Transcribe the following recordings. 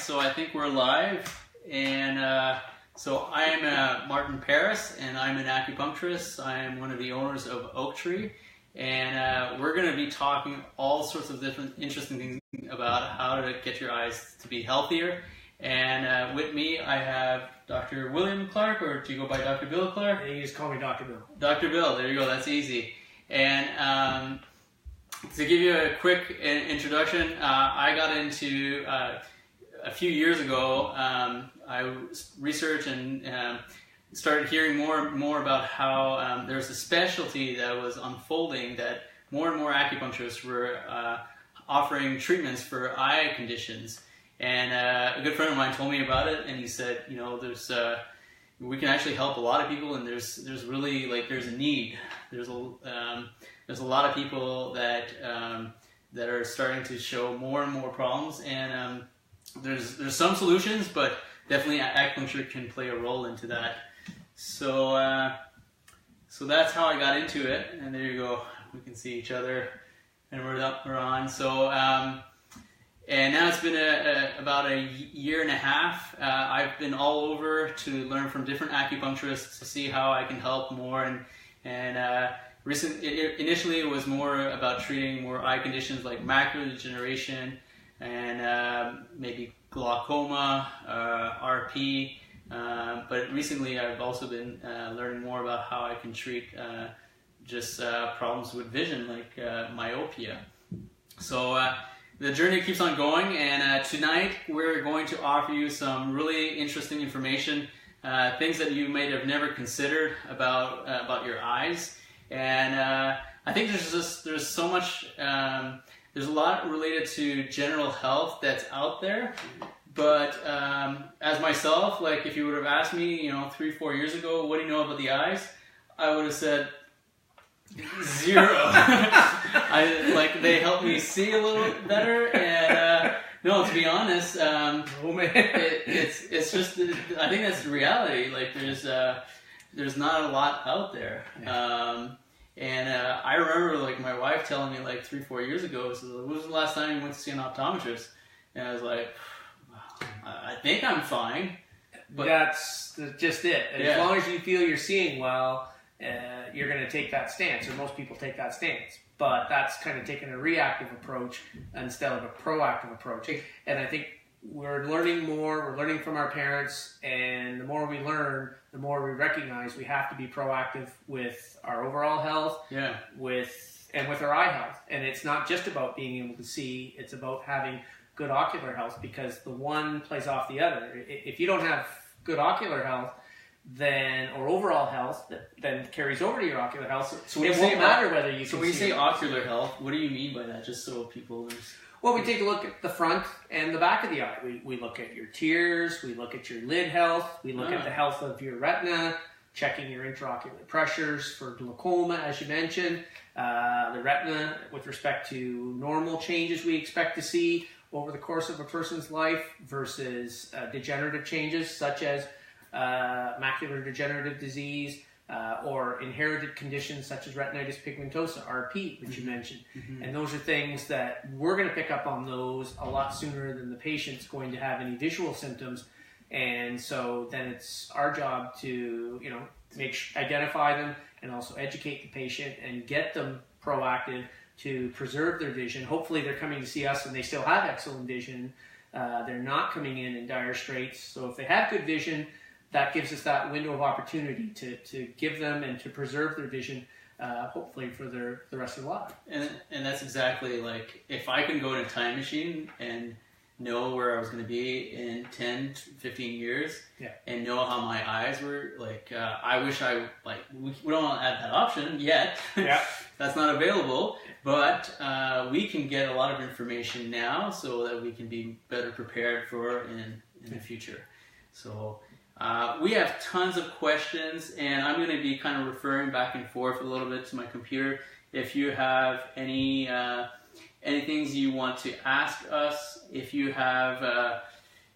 so I think we're live, and so I am Martin Paris, and I'm an acupuncturist. I am one of the owners of Oaktree, and we're going to be talking all sorts of different interesting things about how to get your eyes to be healthier. And with me, I have Dr. William Clark, or do you go by Dr. Bill Clark? You just call me Dr. Bill. Dr. Bill, there you go, that's easy. And to give you a quick introduction, I got into, a few years ago, I researched and started hearing more and more about how there was a specialty that was unfolding, that more and more acupuncturists were offering treatments for eye conditions. And a good friend of mine told me about it, and he said, you know, we can actually help a lot of people, and there's really, like, there's a need. There's a lot of people that are starting to show more and more problems, and there's some solutions, but definitely acupuncture can play a role into that. So that's how I got into it, and there you go. We can see each other, and we're on. So and now it's been about a year and a half. I've been all over to learn from different acupuncturists to see how I can help more, and initially it was more about treating more eye conditions like macular degeneration and maybe glaucoma, RP, but recently I've also been learning more about how I can treat just problems with vision, like myopia. So the journey keeps on going, and tonight we're going to offer you some really interesting information, things that you may have never considered about your eyes. And I think there's so much, there's a lot related to general health that's out there. But as myself, like, if you would have asked me, 3-4 years ago, what do you know about the eyes? I would have said zero. They help me see a little better, and no, to be honest, it's just, I think that's the reality. Like, there's not a lot out there. And I remember, like, my wife telling me, like, 3-4 years ago, so when was the last time you went to see an optometrist? And I was like, I think I'm fine. But that's just it. As long as you feel you're seeing well, you're going to take that stance, or most people take that stance. But that's kind of taking a reactive approach instead of a proactive approach. And I think we're learning more, we're learning from our parents, and the more we learn, the more we recognize we have to be proactive with our overall health, with our eye health. And it's not just about being able to see, it's about having good ocular health, because the one plays off the other. If you don't have good ocular health, or overall health, that then carries over to your ocular health. So it won't matter whether you can see. So when you say ocular health, what do you mean by that? Just so people... Well, we take a look at the front and the back of the eye. We look at your tears, we look at your lid health, we look at the health of your retina, checking your intraocular pressures for glaucoma, as you mentioned, the retina with respect to normal changes we expect to see over the course of a person's life versus degenerative changes such as macular degenerative disease, or inherited conditions such as retinitis pigmentosa, RP, which you mentioned. And those are things that we're going to pick up on those a lot sooner than the patient's going to have any visual symptoms. And so then it's our job to, identify them and also educate the patient and get them proactive to preserve their vision. Hopefully they're coming to see us and they still have excellent vision. They're not coming in dire straits. So if they have good vision, that gives us that window of opportunity to give them and to preserve their vision, hopefully for the rest of their life. And that's exactly, like, if I can go in a time machine and know where I was going to be in 10, 15 years, and know how my eyes were, like, I wish we don't have that option yet. That's not available, but we can get a lot of information now so that we can be better prepared for in the future. So we have tons of questions, and I'm going to be kind of referring back and forth a little bit to my computer. If you have any things you want to ask us, if you have,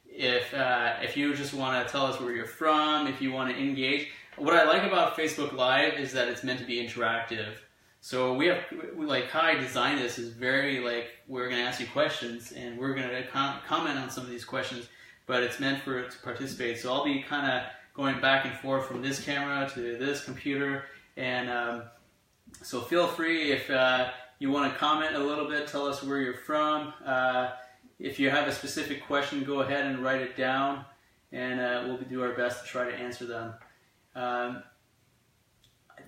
if you just want to tell us where you're from, if you want to engage. What I like about Facebook Live is that it's meant to be interactive. So we how I designed this is very, like, we're going to ask you questions, and we're going to comment on some of these questions. but it's meant for it to participate. So I'll be kind of going back and forth from this camera to this computer, and so feel free if you want to comment a little bit, tell us where you're from. If you have a specific question, go ahead and write it down, and we'll do our best to try to answer them. I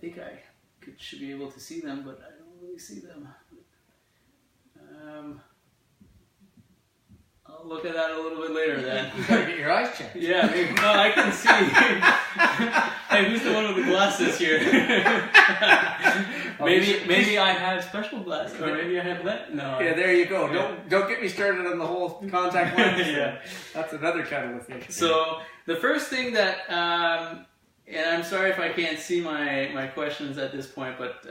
think I should be able to see them, but I don't really see them. I'll look at that a little bit later then. You gotta get your eyes checked. Yeah, maybe. No, I can see. Hey, who's the one with the glasses here? maybe I have special glasses, or maybe I have that. No. Yeah, there you go. Don't get me started on the whole contact lens. Yeah, that's another kettle of fish. So the first thing that, and I'm sorry if I can't see my questions at this point, but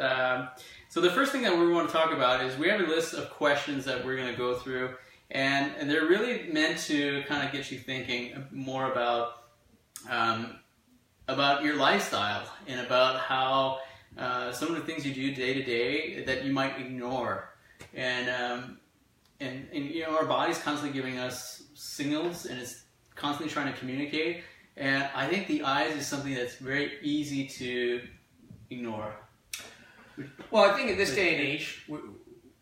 so the first thing that we want to talk about is we have a list of questions that we're going to go through. And they're really meant to kind of get you thinking more about your lifestyle and about how some of the things you do day to day that you might ignore. And you know, our body's constantly giving us signals, and it's constantly trying to communicate. And I think the eyes is something that's very easy to ignore. Well, I think in this day and age,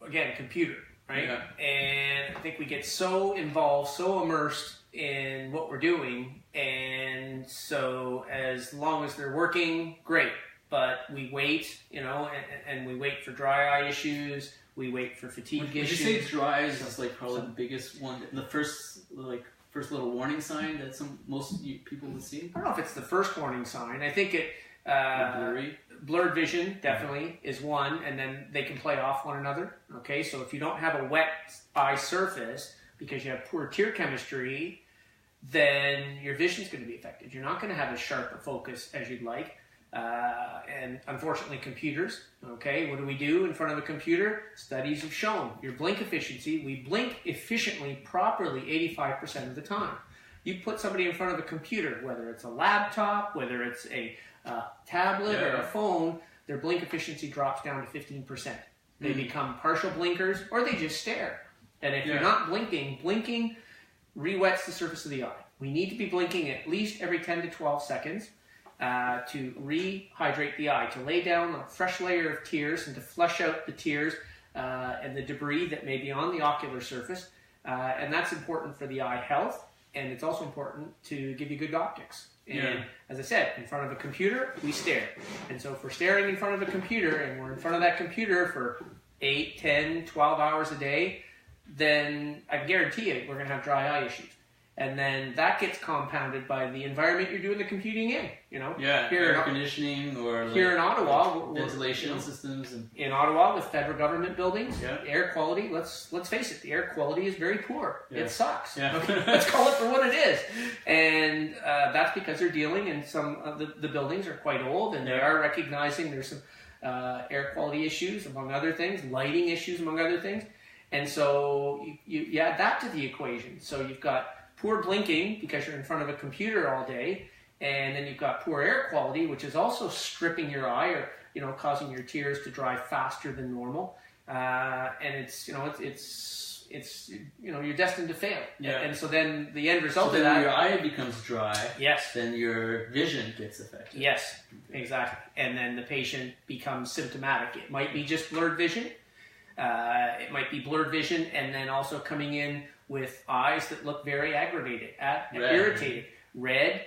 again, computer. Right? Yeah. And I think we get so involved, so immersed in what we're doing, and so as long as they're working, great. But we wait, you know, and we wait for dry eye issues, we wait for fatigue issues. Would you say dry eyes is like probably the biggest one, the first little warning sign that most people would see? I don't know if it's the first warning sign. I think it blurry. Blurred vision definitely is one, and then they can play off one another. Okay, so if you don't have a wet eye surface because you have poor tear chemistry, then your vision is going to be affected. You're not going to have as sharp a focus as you'd like. And unfortunately, computers. Okay, what do we do in front of a computer? Studies have shown your blink efficiency. We blink efficiently, properly, 85% of the time. You put somebody in front of a computer, whether it's a laptop, whether it's a tablet or a phone, their blink efficiency drops down to 15%. They become partial blinkers, or they just stare. And if you're not blinking, blinking re-wets the surface of the eye. We need to be blinking at least every 10 to 12 seconds to rehydrate the eye, to lay down a fresh layer of tears and to flush out the tears and the debris that may be on the ocular surface. And that's important for the eye health, and it's also important to give you good optics. And as I said, in front of a computer, we stare. And so if we're staring in front of a computer and we're in front of that computer for 8, 10, 12 hours a day, then I guarantee you we're going to have dry eye issues. And then that gets compounded by the environment you're doing the computing in. You know, air conditioning or here in Ottawa, ventilation systems. And in Ottawa, with federal government buildings, air quality. Let's face it, the air quality is very poor. It sucks. Okay, let's call it for what it is. And that's because they're dealing, and some of the buildings are quite old, and they are recognizing there's some air quality issues, among other things, lighting issues, among other things. And so you add that to the equation. So you've got poor blinking because you're in front of a computer all day, and then you've got poor air quality, which is also stripping your eye, or causing your tears to dry faster than normal. And it's you're destined to fail. And so then the end result of that, your eye becomes dry. Yes. Then your vision gets affected. Yes, exactly. And then the patient becomes symptomatic. It might be just blurred vision. It might be blurred vision, and then also coming in with eyes that look very aggravated, irritated, red,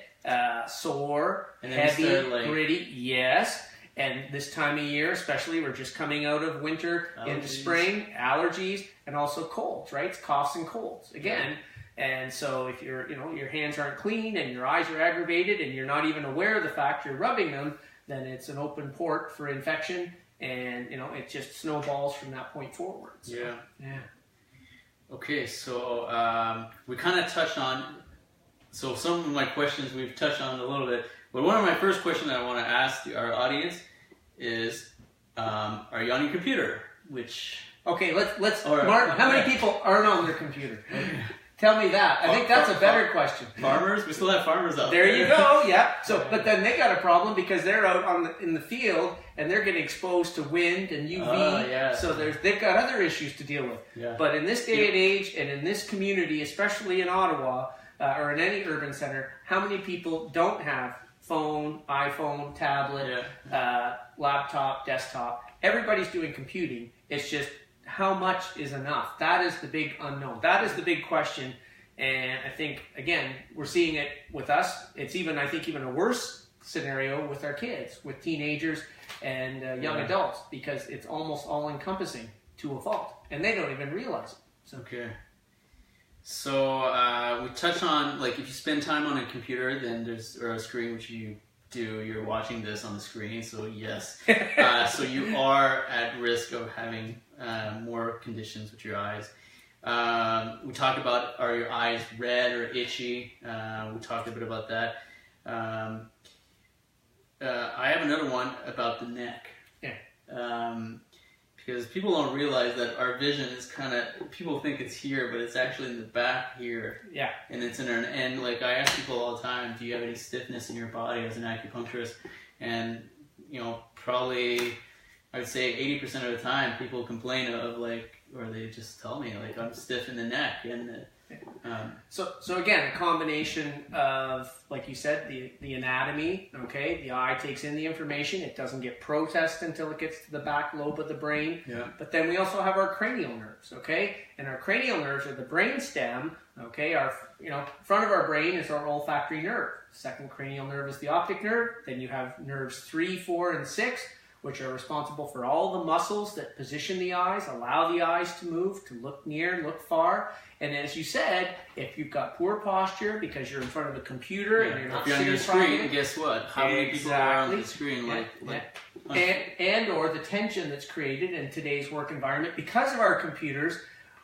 sore, and heavy, gritty. Yes. And this time of year, especially, we're just coming out of winter into spring, allergies, and also colds, right? It's coughs and colds again. And so if your hands aren't clean and your eyes are aggravated and you're not even aware of the fact you're rubbing them, then it's an open port for infection, and it just snowballs from that point forward. So, yeah. Okay, so we kind of touched on, so some of my questions we've touched on a little bit, but one of my first questions I want to ask our audience is, are you on your computer? Okay, let's Martin, how many people aren't on their computer? Tell me that. I think that's a better question. Farmers? We still have farmers out there. There you go, yeah. So, but then they got a problem because they're out in the field and they're getting exposed to wind and UV. So they've got other issues to deal with. Yeah. But in this day and age and in this community, especially in Ottawa, or in any urban center, how many people don't have phone, iPhone, tablet, laptop, desktop? Everybody's doing computing. It's just how much is enough? That is the big unknown. That is the big question. And I think, again, we're seeing it with us. It's even, I think, even a worse scenario with our kids, with teenagers and young adults, because it's almost all-encompassing to a fault. And they don't even realize it. So. Okay. So we touched on, like, if you spend time on a computer, then or a screen, which you do, you're watching this on the screen, so yes. So you are at risk of having more conditions with your eyes. We talked about, are your eyes red or itchy? We talked a bit about that. I have another one about the neck. Yeah. Because people don't realize that our vision is kind of, people think it's here, but it's actually in the back here. Yeah. And it's in our, and like I ask people all the time, do you have any stiffness in your body as an acupuncturist? And, you know, probably, I'd say 80% of the time people complain of like, or they just tell me like I'm stiff in the neck. And so again, a combination of, like you said, the anatomy. Okay, the eye takes in the information. It doesn't get processed until it gets to the back lobe of the brain. Yeah. But then we also have our cranial nerves. Okay, and our cranial nerves are the brain stem. Okay, our front of our brain is our olfactory nerve. Second cranial nerve is the optic nerve. Then you have nerves 3, 4, and 6, which are responsible for all the muscles that position the eyes, allow the eyes to move, to look near, look far. And as you said, if you've got poor posture because you're in front of a computer and you're not if you're on your screen, guess what? How many people are on the screen? And or the tension that's created in today's work environment because of our computers.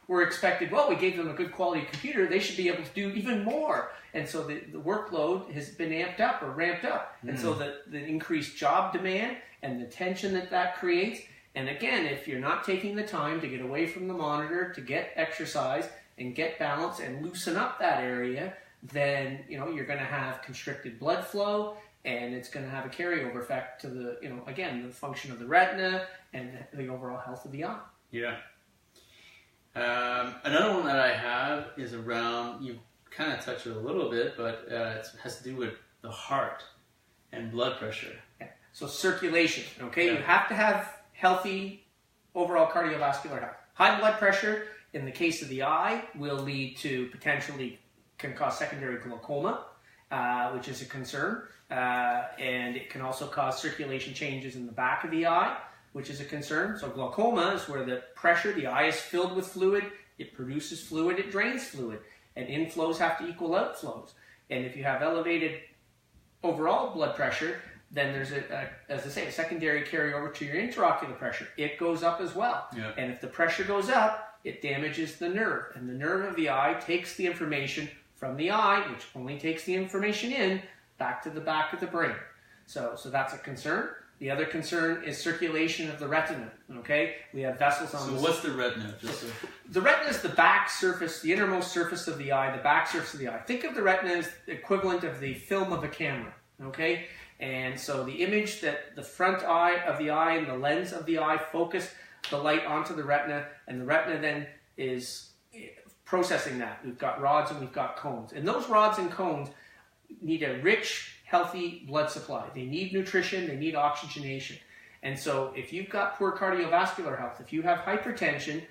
We're expected, well, we gave them a good quality computer, they should be able to do even more. And so the workload has been amped up or ramped up. And so the increased job demand and the tension that creates. And again, if you're not taking the time to get away from the monitor, to get exercise and get balance and loosen up that area, then you're going to have constricted blood flow, and it's going to have a carryover effect to the again, the function of the retina and the overall health of the eye. Yeah. Another one that I have is around, you kind of touched it a little bit, but it has to do with the heart and blood pressure. Yeah. So circulation, okay? Yeah. You have to have healthy overall cardiovascular health. High blood pressure, in the case of the eye, will lead to can cause secondary glaucoma, which is a concern. And it can also cause circulation changes in the back of the eye, which is a concern. So glaucoma is where the eye is filled with fluid, it produces fluid, it drains fluid, and inflows have to equal outflows. And if you have elevated overall blood pressure, then there's as I say, a secondary carryover to your intraocular pressure. It goes up as well. Yeah. And if the pressure goes up, it damages the nerve. And the nerve of the eye takes the information from the eye, which only takes the information in, back to the back of the brain. So that's a concern. The other concern is circulation of the retina, okay? We have vessels on So what's the retina? The retina is the back surface, the innermost surface of the eye, the back surface of the eye. Think of the retina as the equivalent of the film of a camera, okay? And so the image that the front eye of the eye and the lens of the eye focus the light onto the retina, and the retina then is processing that. We've got rods and we've got cones. And those rods and cones need a rich, healthy blood supply. They need nutrition, they need oxygenation. And so if you've got poor cardiovascular health, if you have hypertension,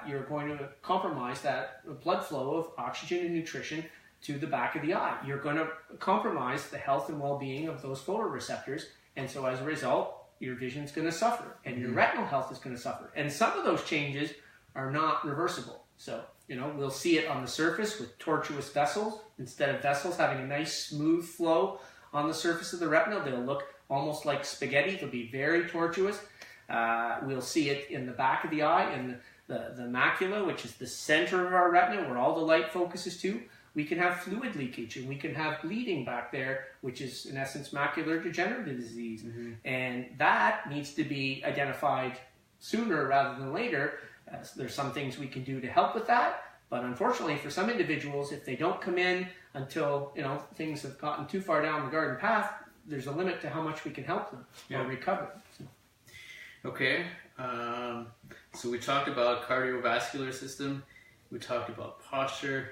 you're going to compromise that blood flow of oxygen and nutrition to the back of the eye. You're going to compromise the health and well-being of those photoreceptors. And so as a result, your vision's going to suffer and your retinal health is going to suffer. And some of those changes are not reversible. So, we'll see it on the surface with tortuous vessels. Instead of vessels having a nice smooth flow on the surface of the retina, they'll look almost like spaghetti. They'll be very tortuous. We'll see it in the back of the eye, in the macula, which is the center of our retina where all the light focuses to. We can have fluid leakage and we can have bleeding back there, which is in essence macular degenerative disease. And that needs to be identified sooner rather than later. There's some things we can do to help with that, but unfortunately for some individuals, if they don't come in until things have gotten too far down the garden path, there's a limit to how much we can help them or recover. So. Okay, so we talked about cardiovascular system, we talked about posture.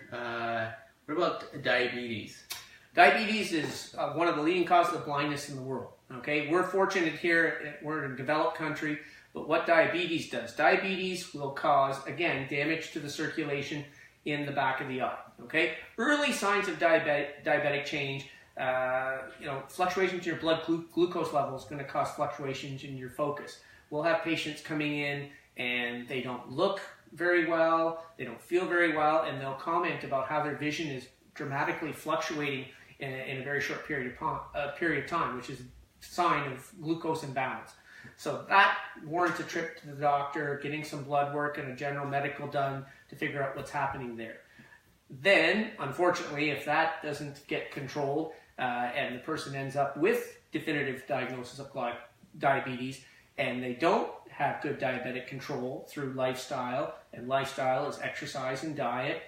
What about diabetes? Diabetes is one of the leading causes of blindness in the world. Okay, we're fortunate here, we're in a developed country, but what diabetes does, diabetes will cause, again, damage to the circulation in the back of the eye. Okay, early signs of diabetic change, fluctuations in your blood glucose level is going to cause fluctuations in your focus. We'll have patients coming in and they don't look very well, they don't feel very well, and they'll comment about how their vision is dramatically fluctuating in a very short period of time, which is a sign of glucose imbalance. So that warrants a trip to the doctor, getting some blood work and a general medical done to figure out what's happening there. Then, unfortunately, if that doesn't get controlled and the person ends up with definitive diagnosis of diabetes and they don't have good diabetic control through lifestyle, and lifestyle is exercise and diet,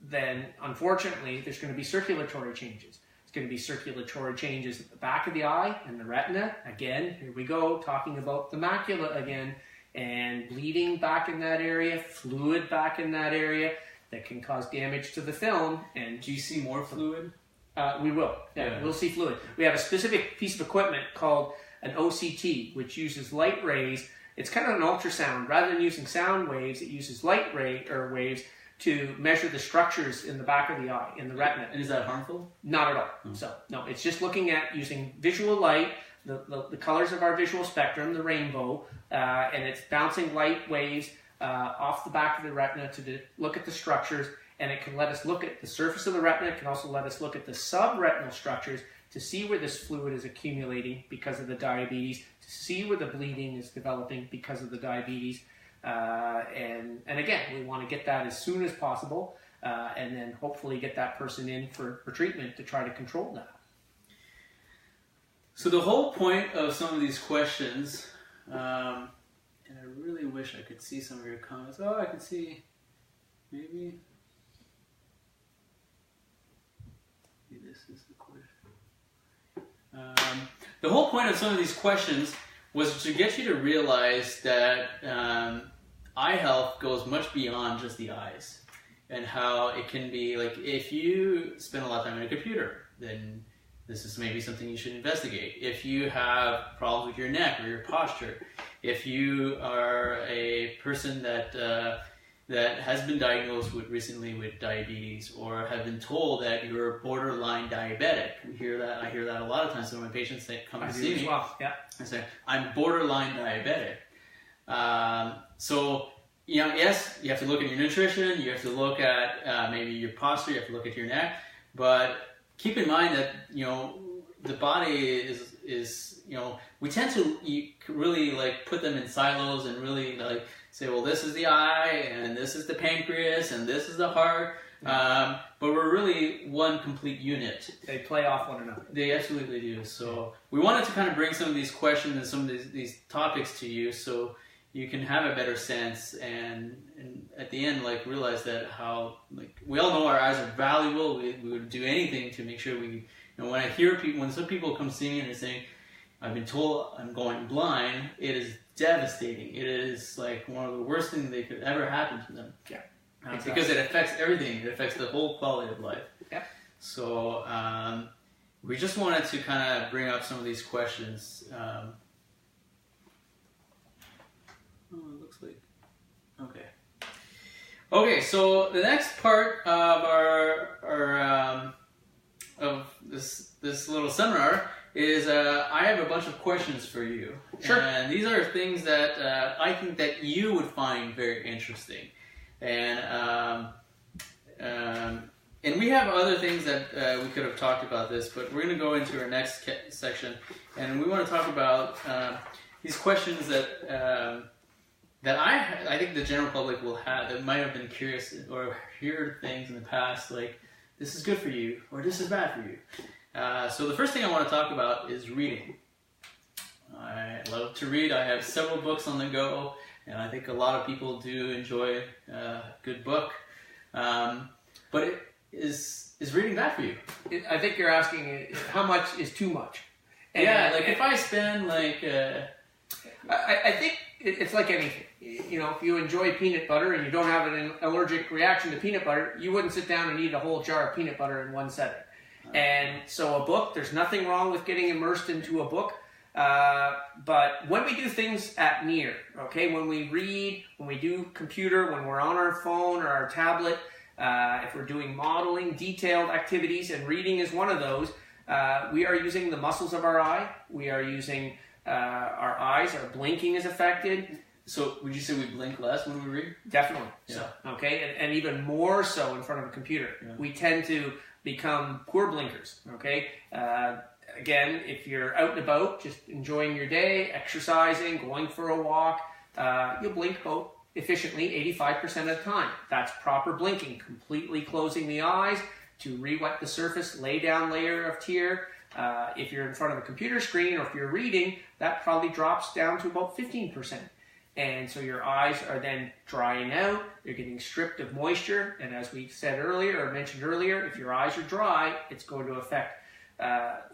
then unfortunately there's going to be circulatory changes. It's going to be circulatory changes at the back of the eye and the retina. Again, here we go, talking about the macula again, and bleeding back in that area, fluid back in that area that can cause damage to the film. And do you see more fluid? We will. Yeah, we'll see fluid. We have a specific piece of equipment called an OCT, which uses light rays. It's kind of an ultrasound. Rather than using sound waves, it uses light waves to measure the structures in the back of the eye, in the retina. And is that harmful? Not at all. So, no, it's just looking at using visual light, the colors of our visual spectrum, the rainbow, and it's bouncing light waves off the back of the retina to look at the structures, and it can let us look at the surface of the retina. It can also let us look at the subretinal structures to see where this fluid is accumulating because of the diabetes, to see where the bleeding is developing because of the diabetes. And again, we want to get that as soon as possible, and then hopefully get that person in for treatment to try to control that. So the whole point of some of these questions, and I really wish I could see some of your comments. Oh, I can see maybe this is the question. The whole point of some of these questions was to get you to realize that eye health goes much beyond just the eyes, and how it can be like, if you spend a lot of time on a computer, then this is maybe something you should investigate. If you have problems with your neck or your posture, if you are a person that has been diagnosed recently with diabetes, or have been told that you're borderline diabetic. I hear that a lot of times. Some of my patients that come to see me, yeah, I say, I'm borderline diabetic. So, yes, you have to look at your nutrition, you have to look at maybe your posture, you have to look at your neck, but keep in mind that, the body is we tend to really put them in silos and really say, well, this is the eye, and this is the pancreas, and this is the heart, but we're really one complete unit. They play off one another. They absolutely do. So we wanted to kind of bring some of these questions and some of these topics to you, so you can have a better sense, and at the end, realize that how, we all know our eyes are valuable. We would do anything to make sure we, when I hear people, when some people come see me and they're saying, I've been told I'm going blind, it is devastating. It is one of the worst things that could ever happen to them. Yeah. Exactly. Because it affects everything. It affects the whole quality of life. Yeah. So we just wanted to kind of bring up some of these questions. It looks like... Okay, so the next part of our of this little seminar is I have a bunch of questions for you. Sure. And these are things that I think that you would find very interesting. And we have other things that we could have talked about this, but we're going to go into our next section, and we want to talk about these questions that I think the general public will have, that might have been curious or heard things in the past, like, this is good for you, or this is bad for you. So the first thing I want to talk about is reading. I love to read. I have several books on the go, and I think a lot of people do enjoy a good book. But is reading bad for you? I think you're asking how much is too much. And if I spend I think it's like anything. if you enjoy peanut butter and you don't have an allergic reaction to peanut butter, you wouldn't sit down and eat a whole jar of peanut butter in one setting. And so a book, there's nothing wrong with getting immersed into a book. But when we do things at near, okay, when we read, when we do computer, when we're on our phone or our tablet, if we're doing modeling, detailed activities, and reading is one of those, we are using the muscles of our eye. We are using our eyes. Our blinking is affected. So would you say we blink less when we read? Definitely. Yeah. So, okay, and even more so in front of a computer. Yeah. We tend to become poor blinkers, okay? Again, if you're out and about, just enjoying your day, exercising, going for a walk, you'll blink about efficiently 85% of the time. That's proper blinking, completely closing the eyes to re-wet the surface, lay down layer of tear. If you're in front of a computer screen or if you're reading, that probably drops down to about 15%. And so your eyes are then drying out, they're getting stripped of moisture, and as we said earlier, or mentioned earlier, if your eyes are dry, it's going to affect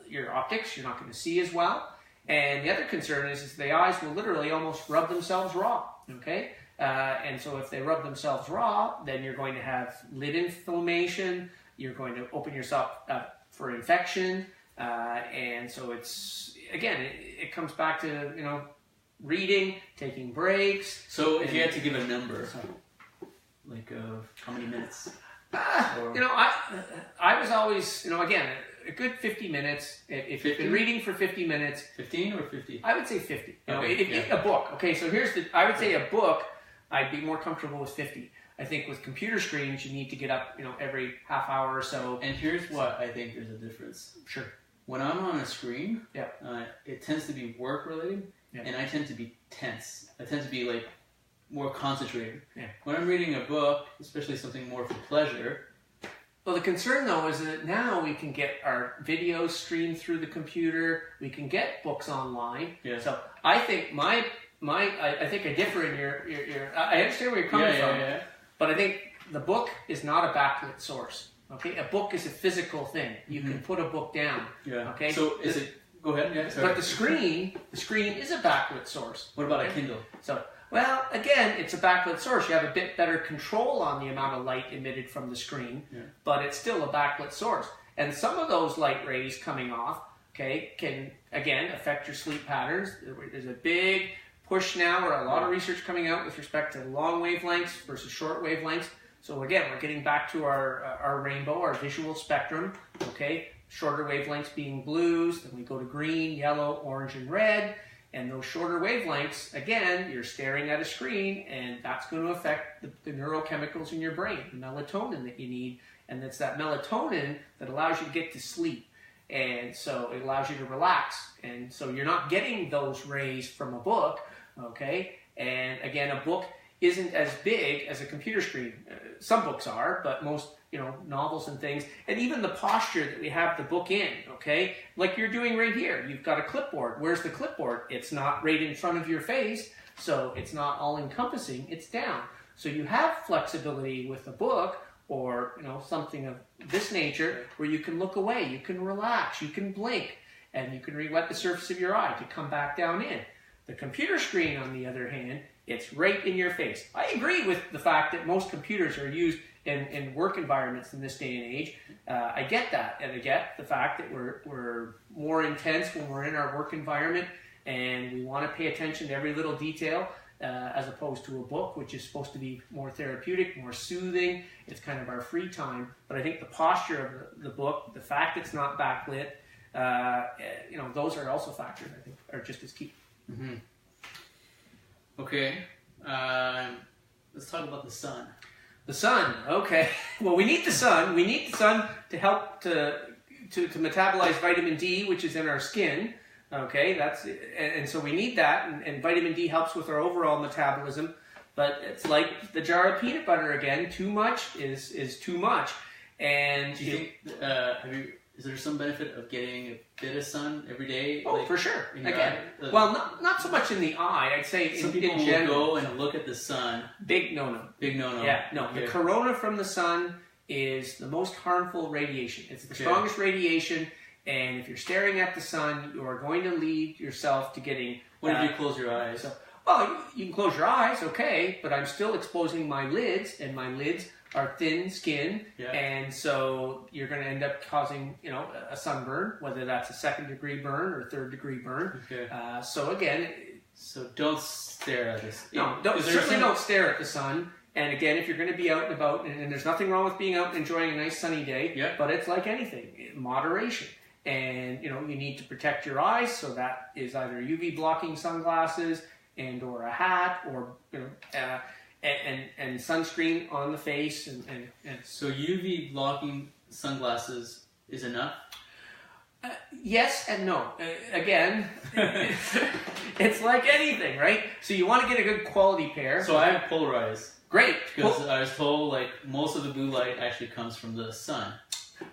your optics. You're not going to see as well. And the other concern is the eyes will literally almost rub themselves raw, okay? And so if they rub themselves raw, then you're going to have lid inflammation, you're going to open yourself up for infection, and so it's, again, it comes back to, reading, taking breaks. So if you had to give a number, like how many minutes? I was always, again, a good 50 minutes. If you've been reading for 50 minutes. 15 or 50? I would say 50. Okay, a book. Okay, so I would say a book, I'd be more comfortable with 50. I think with computer screens, you need to get up, every half hour or so. And here's what I think there's a difference. Sure. When I'm on a screen, yeah, it tends to be work related, and I tend to be tense. I tend to be like more concentrated. Yeah. When I'm reading a book, especially something more for pleasure. Well, the concern though is that now we can get our videos streamed through the computer. We can get books online. Yeah. So I think I think I differ in your. I understand where you're coming from. Yeah. But I think the book is not a backlit source. Okay, a book is a physical thing. You can put a book down. Yeah. Okay. So is it? Go ahead. Yeah. Sorry. But the screen is a backlit source. What about a Kindle? So, well, again, it's a backlit source. You have a bit better control on the amount of light emitted from the screen, but it's still a backlit source. And some of those light rays coming off, okay, can again affect your sleep patterns. There's a big push now, or a lot of research coming out with respect to long wavelengths versus short wavelengths. So again, we're getting back to our rainbow, our visual spectrum, okay? Shorter wavelengths being blues, then we go to green, yellow, orange, and red. And those shorter wavelengths, again, you're staring at a screen, and that's going to affect the neurochemicals in your brain, the melatonin that you need. And it's that melatonin that allows you to get to sleep. And so it allows you to relax. And so you're not getting those rays from a book, okay? And again, a book isn't as big as a computer screen. Some books are, but most, novels and things, and even the posture that we have the book in, okay? Like you're doing right here. You've got a clipboard. Where's the clipboard? It's not right in front of your face, so it's not all-encompassing. It's down. So you have flexibility with a book or, something of this nature where you can look away, you can relax, you can blink, and you can re-wet the surface of your eye to come back down in. The computer screen, on the other hand, it's right in your face. I agree with the fact that most computers are used in work environments in this day and age. I get that, and I get the fact that we're more intense when we're in our work environment, and we want to pay attention to every little detail, as opposed to a book, which is supposed to be more therapeutic, more soothing. It's kind of our free time. But I think the posture of the book, the fact it's not backlit, those are also factors I think are just as key. Mm-hmm. Okay, let's talk about the sun. The sun, okay. Well, we need the sun. We need the sun to help to metabolize vitamin D, which is in our skin. Okay, and so we need that, and vitamin D helps with our overall metabolism. But it's like the jar of peanut butter again. Too much is too much. And do you think? Is there some benefit of getting a bit of sun every day? Oh, for sure. Again, not so much in the eye. I'd say some people in general. Will go and look at the sun. Big no-no. Big no-no. Yeah, no. Okay. The corona from the sun is the most harmful radiation. It's the strongest radiation, and if you're staring at the sun, you are going to lead yourself to getting... What if you close your eyes? Well, you can close your eyes, okay, but I'm still exposing my lids, and my lids are thin skin, and so you're going to end up causing, a sunburn, whether that's a 2nd-degree burn or 3rd-degree burn. Okay. So again, don't stare at this. No, certainly don't stare at the sun. And again, if you're going to be out and about, and there's nothing wrong with being out and enjoying a nice sunny day, but it's like anything, moderation. And you need to protect your eyes, so that is either UV blocking sunglasses and or a hat, or and sunscreen on the face, and so UV blocking sunglasses is enough. Yes and no. Again, it's like anything, right? So you want to get a good quality pair. So I have polarized. Great. Because I was told most of the blue light actually comes from the sun.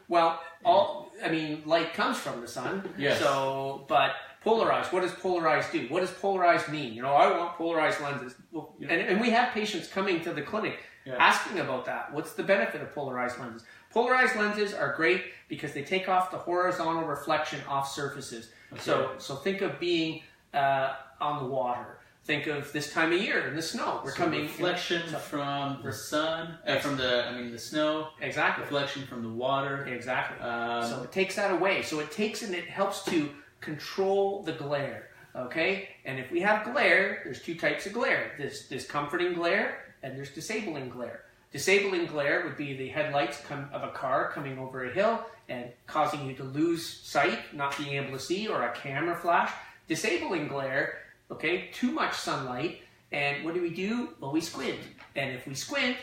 Well, light comes from the sun. Yes. So, but polarized. What does polarized do? What does polarized mean? I want polarized lenses. Well, and we have patients coming to the clinic asking about that. What's the benefit of polarized lenses? Polarized lenses are great because they take off the horizontal reflection off surfaces. Okay. So think of being on the water. Think of this time of year in the snow. We're coming reflection from the sun, from the snow. Exactly. Reflection from the water. Exactly. So it takes that away. So it helps to control the glare. Okay. And if we have glare, there's 2 types of glare. There's comforting glare and there's disabling glare. Disabling glare would be the headlights of a car coming over a hill and causing you to lose sight, not being able to see, or a camera flash. Disabling glare, too much sunlight, and what do? Well, we squint. And if we squint,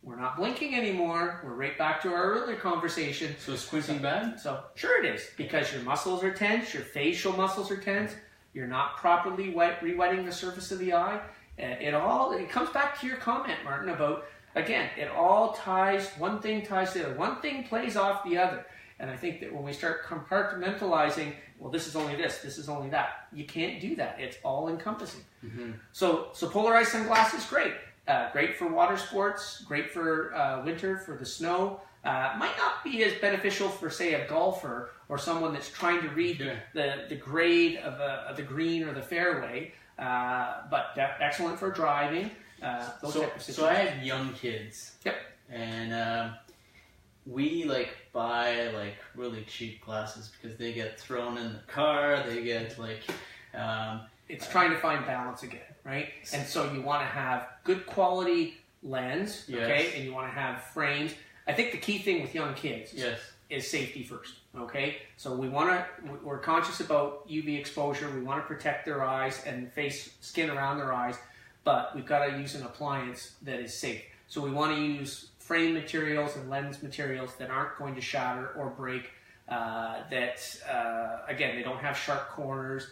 we're not blinking anymore. We're right back to our earlier conversation. So is squinting bad? So sure it is, because your muscles are tense, your facial muscles are tense, you're not properly re-wetting the surface of the eye. It comes back to your comment, Martin, about, again, one thing ties to the other. One thing plays off the other. And I think that when we start compartmentalizing, well, this is only this is only that. You can't do that. It's all encompassing. Mm-hmm. So polarized sunglasses, great. Great for water sports, great for winter, for the snow. Might not be as beneficial for, say, a golfer or someone that's trying to read the grade of the green or the fairway, but excellent for driving. Those type of situations. So I have young kids. Yep. And we buy really cheap glasses because they get thrown in the car. They get it's trying to find balance again, right? And so you want to have good quality lens, okay, and you want to have frames. I think the key thing with young kids is safety first, okay? So we're conscious about UV exposure. We want to protect their eyes and skin around their eyes, but we've got to use an appliance that is safe. So we want to use frame materials and lens materials that aren't going to shatter or break, again, they don't have sharp corners,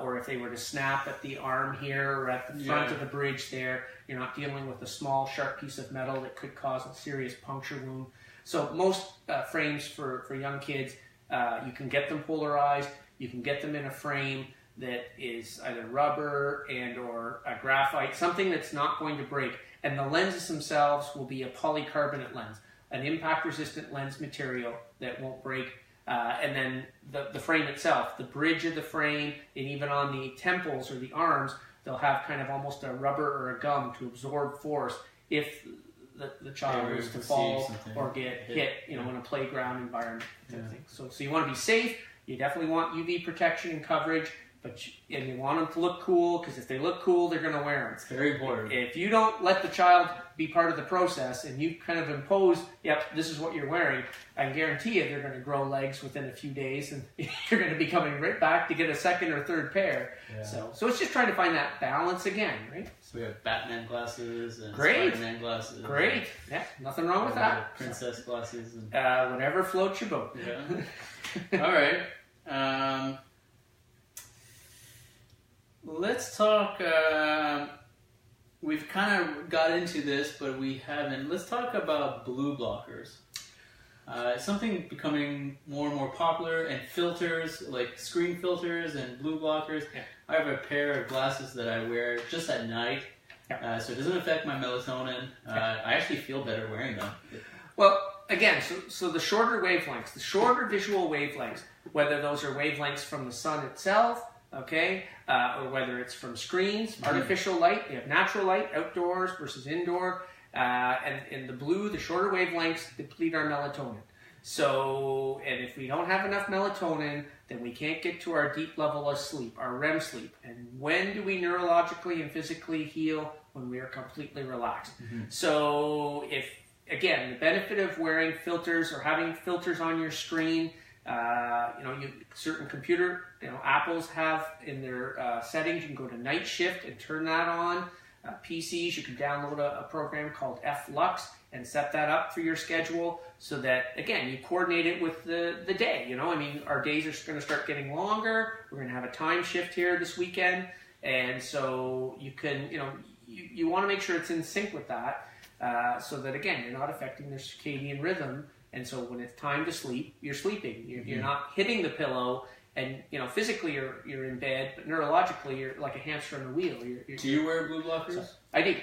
or if they were to snap at the arm here or at the front of the bridge there, you're not dealing with a small sharp piece of metal that could cause a serious puncture wound. So most frames for young kids, you can get them polarized, you can get them in a frame that is either rubber and or a graphite, something that's not going to break. And the lenses themselves will be a polycarbonate lens, an impact-resistant lens material that won't break. And then the frame itself, the bridge of the frame, and even on the temples or the arms, they'll have kind of almost a rubber or a gum to absorb force if the child was to fall or get hit, in a playground environment. So you want to be safe. You definitely want UV protection and coverage. And you want them to look cool, because if they look cool, they're going to wear them. It's very important. If you don't let the child be part of the process and you kind of impose, this is what you're wearing, I guarantee you they're going to grow legs within a few days, and you're going to be coming right back to get a second or third pair. Yeah. So it's just trying to find that balance again, right? So we have Batman glasses and Great. Spider-Man glasses. Great. Yeah, nothing wrong with that. Princess glasses. And whatever floats your boat. Yeah. All right. Let's talk, we've kind of got into this, but we haven't. Let's talk about blue blockers. Something becoming more and more popular, and filters, like screen filters and blue blockers. Yeah. I have a pair of glasses that I wear just at night, so it doesn't affect my melatonin. I actually feel better wearing them. Well, again, so the shorter wavelengths, the shorter visual wavelengths, whether those are wavelengths from the sun itself, okay, or whether it's from screens, artificial light. We have natural light, outdoors versus indoor, and in the blue, the shorter wavelengths deplete our melatonin. So, and if we don't have enough melatonin, then we can't get to our deep level of sleep, our REM sleep. And when do we neurologically and physically heal? When we are completely relaxed. So, if, again, the benefit of wearing filters or having filters on your screen, certain computer, Apples have in their settings, you can go to night shift and turn that on. PCs, you can download a program called Flux and set that up for your schedule so that, again, you coordinate it with the day. Our days are going to start getting longer. We're going to have a time shift here this weekend. And so you can, you want to make sure it's in sync with that so that, again, you're not affecting the circadian rhythm. And so when it's time to sleep, you're sleeping. You're not hitting the pillow. And, physically you're in bed, but neurologically you're like a hamster on a wheel. Do you wear blue blockers? So, I do.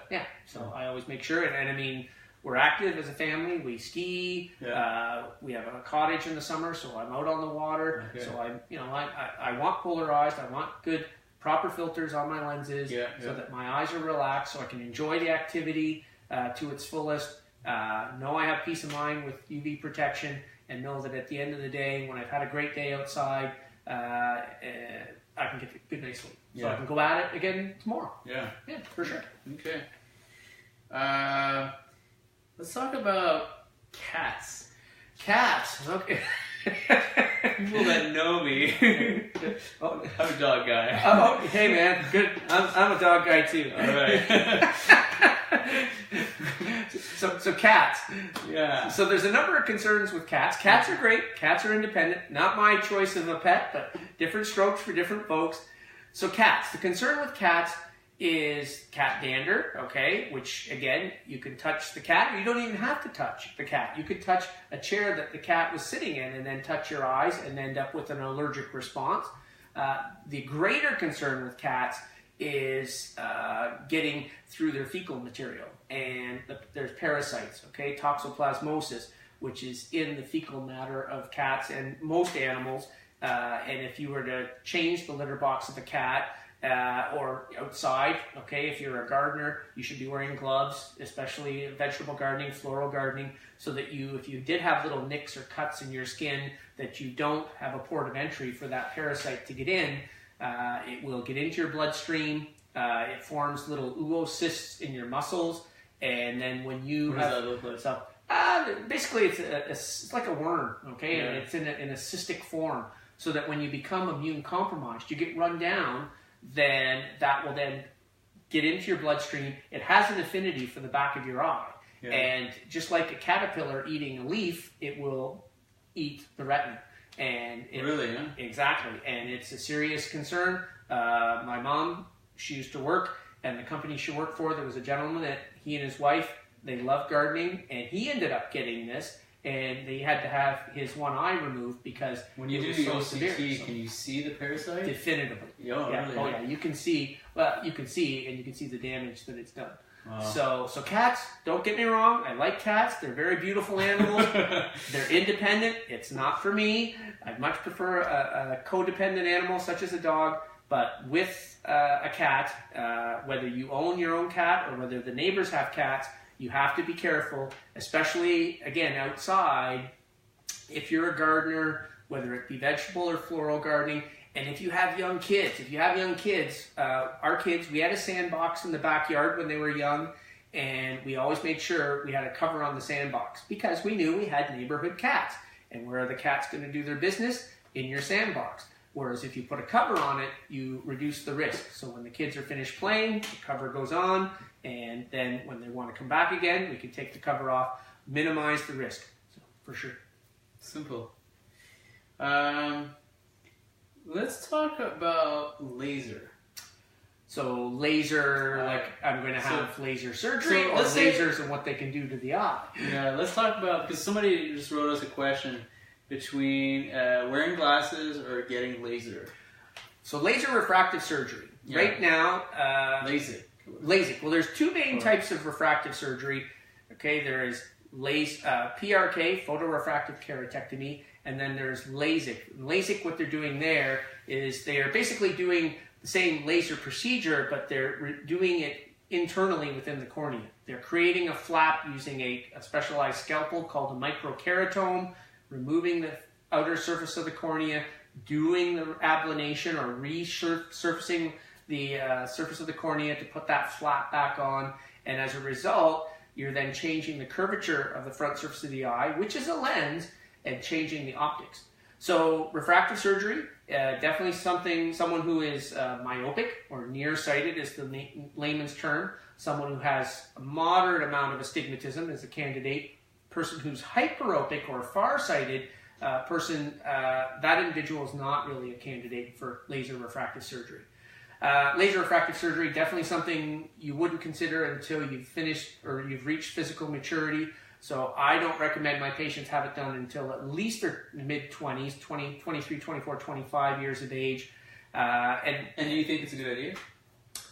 Yeah. So I always make sure. And we're active as a family. We ski. Yeah. We have a cottage in the summer, so I'm out on the water. Okay. So I want polarized. I want good, proper filters on my lenses so that my eyes are relaxed, so I can enjoy the activity to its fullest. Know I have peace of mind with UV protection. And know that at the end of the day, when I've had a great day outside, I can get a good night's sleep. So I can go at it again tomorrow. Yeah, for sure. Okay. Let's talk about cats. Cats. Okay. People that know me. I'm a dog guy. Oh, hey man, good. I'm a dog guy too. All right. So cats. Yeah. So there's a number of concerns with cats. Cats are great. Cats are independent. Not my choice of a pet, but different strokes for different folks. So cats. The concern with cats is cat dander, okay? Which, again, you can touch the cat. Or you don't even have to touch the cat. You could touch a chair that the cat was sitting in and then touch your eyes and end up with an allergic response. The greater concern with cats is getting through their fecal material. And there's parasites, okay? Toxoplasmosis, which is in the fecal matter of cats and most animals. And if you were to change the litter box of a cat or outside, okay, if you're a gardener, you should be wearing gloves, especially vegetable gardening, floral gardening, so that if you did have little nicks or cuts in your skin, that you don't have a port of entry for that parasite to get in. It will get into your bloodstream. It forms little oocysts in your muscles, and then when you what does that look like? So, basically, it's like a worm, okay, and it's in a cystic form, so that when you become immune compromised, you get run down, then that will then get into your bloodstream. It has an affinity for the back of your eye, and just like a caterpillar eating a leaf, it will eat the retina. And Really, yeah? Exactly, and it's a serious concern. My mom, she used to work, and the company she worked for, there was a gentleman that he and his wife, they loved gardening, and he ended up getting this, and they had to have his one eye removed because when you do the OCT, can you see the parasite? Definitively. Really? Yeah, you can see. Well, you can see the damage that it's done. Wow. So cats, don't get me wrong, I like cats. They're very beautiful animals. They're independent. It's not for me. I'd much prefer a codependent animal such as a dog. But with a cat, whether you own your own cat or whether the neighbors have cats, you have to be careful, especially, again, outside. If you're a gardener, whether it be vegetable or floral gardening, and if you have young kids, our kids, we had a sandbox in the backyard when they were young, and we always made sure we had a cover on the sandbox because we knew we had neighborhood cats. And where are the cats going to do their business? In your sandbox. Whereas if you put a cover on it, you reduce the risk. So when the kids are finished playing, the cover goes on, and then when they want to come back again, we can take the cover off, minimize the risk. So, for sure. Simple. Let's talk about laser. So laser, like I'm going to have laser surgery, or lasers and what they can do to the eye. Yeah, let's talk about, because somebody just wrote us a question between wearing glasses or getting laser. So laser refractive surgery. Yeah. Right now, LASIK. Well, there's two main types of refractive surgery. Okay, there is PRK, photorefractive keratectomy, and then there's LASIK. LASIK, what they're doing there is they are basically doing the same laser procedure, but they're doing it internally within the cornea. They're creating a flap using a specialized scalpel called a microkeratome, removing the outer surface of the cornea, doing the ablination or resurfacing the surface of the cornea to put that flap back on, and as a result, you're then changing the curvature of the front surface of the eye, which is a lens, and changing the optics. So refractive surgery, definitely someone who is myopic or nearsighted is the layman's term. Someone who has a moderate amount of astigmatism is a candidate. Person who's hyperopic or farsighted, that individual is not really a candidate for laser refractive surgery. Laser refractive surgery, definitely something you wouldn't consider until you've finished or you've reached physical maturity. So I don't recommend my patients have it done until at least their mid-20s, 20, 23, 24, 25 years of age. And do you think it's a good idea?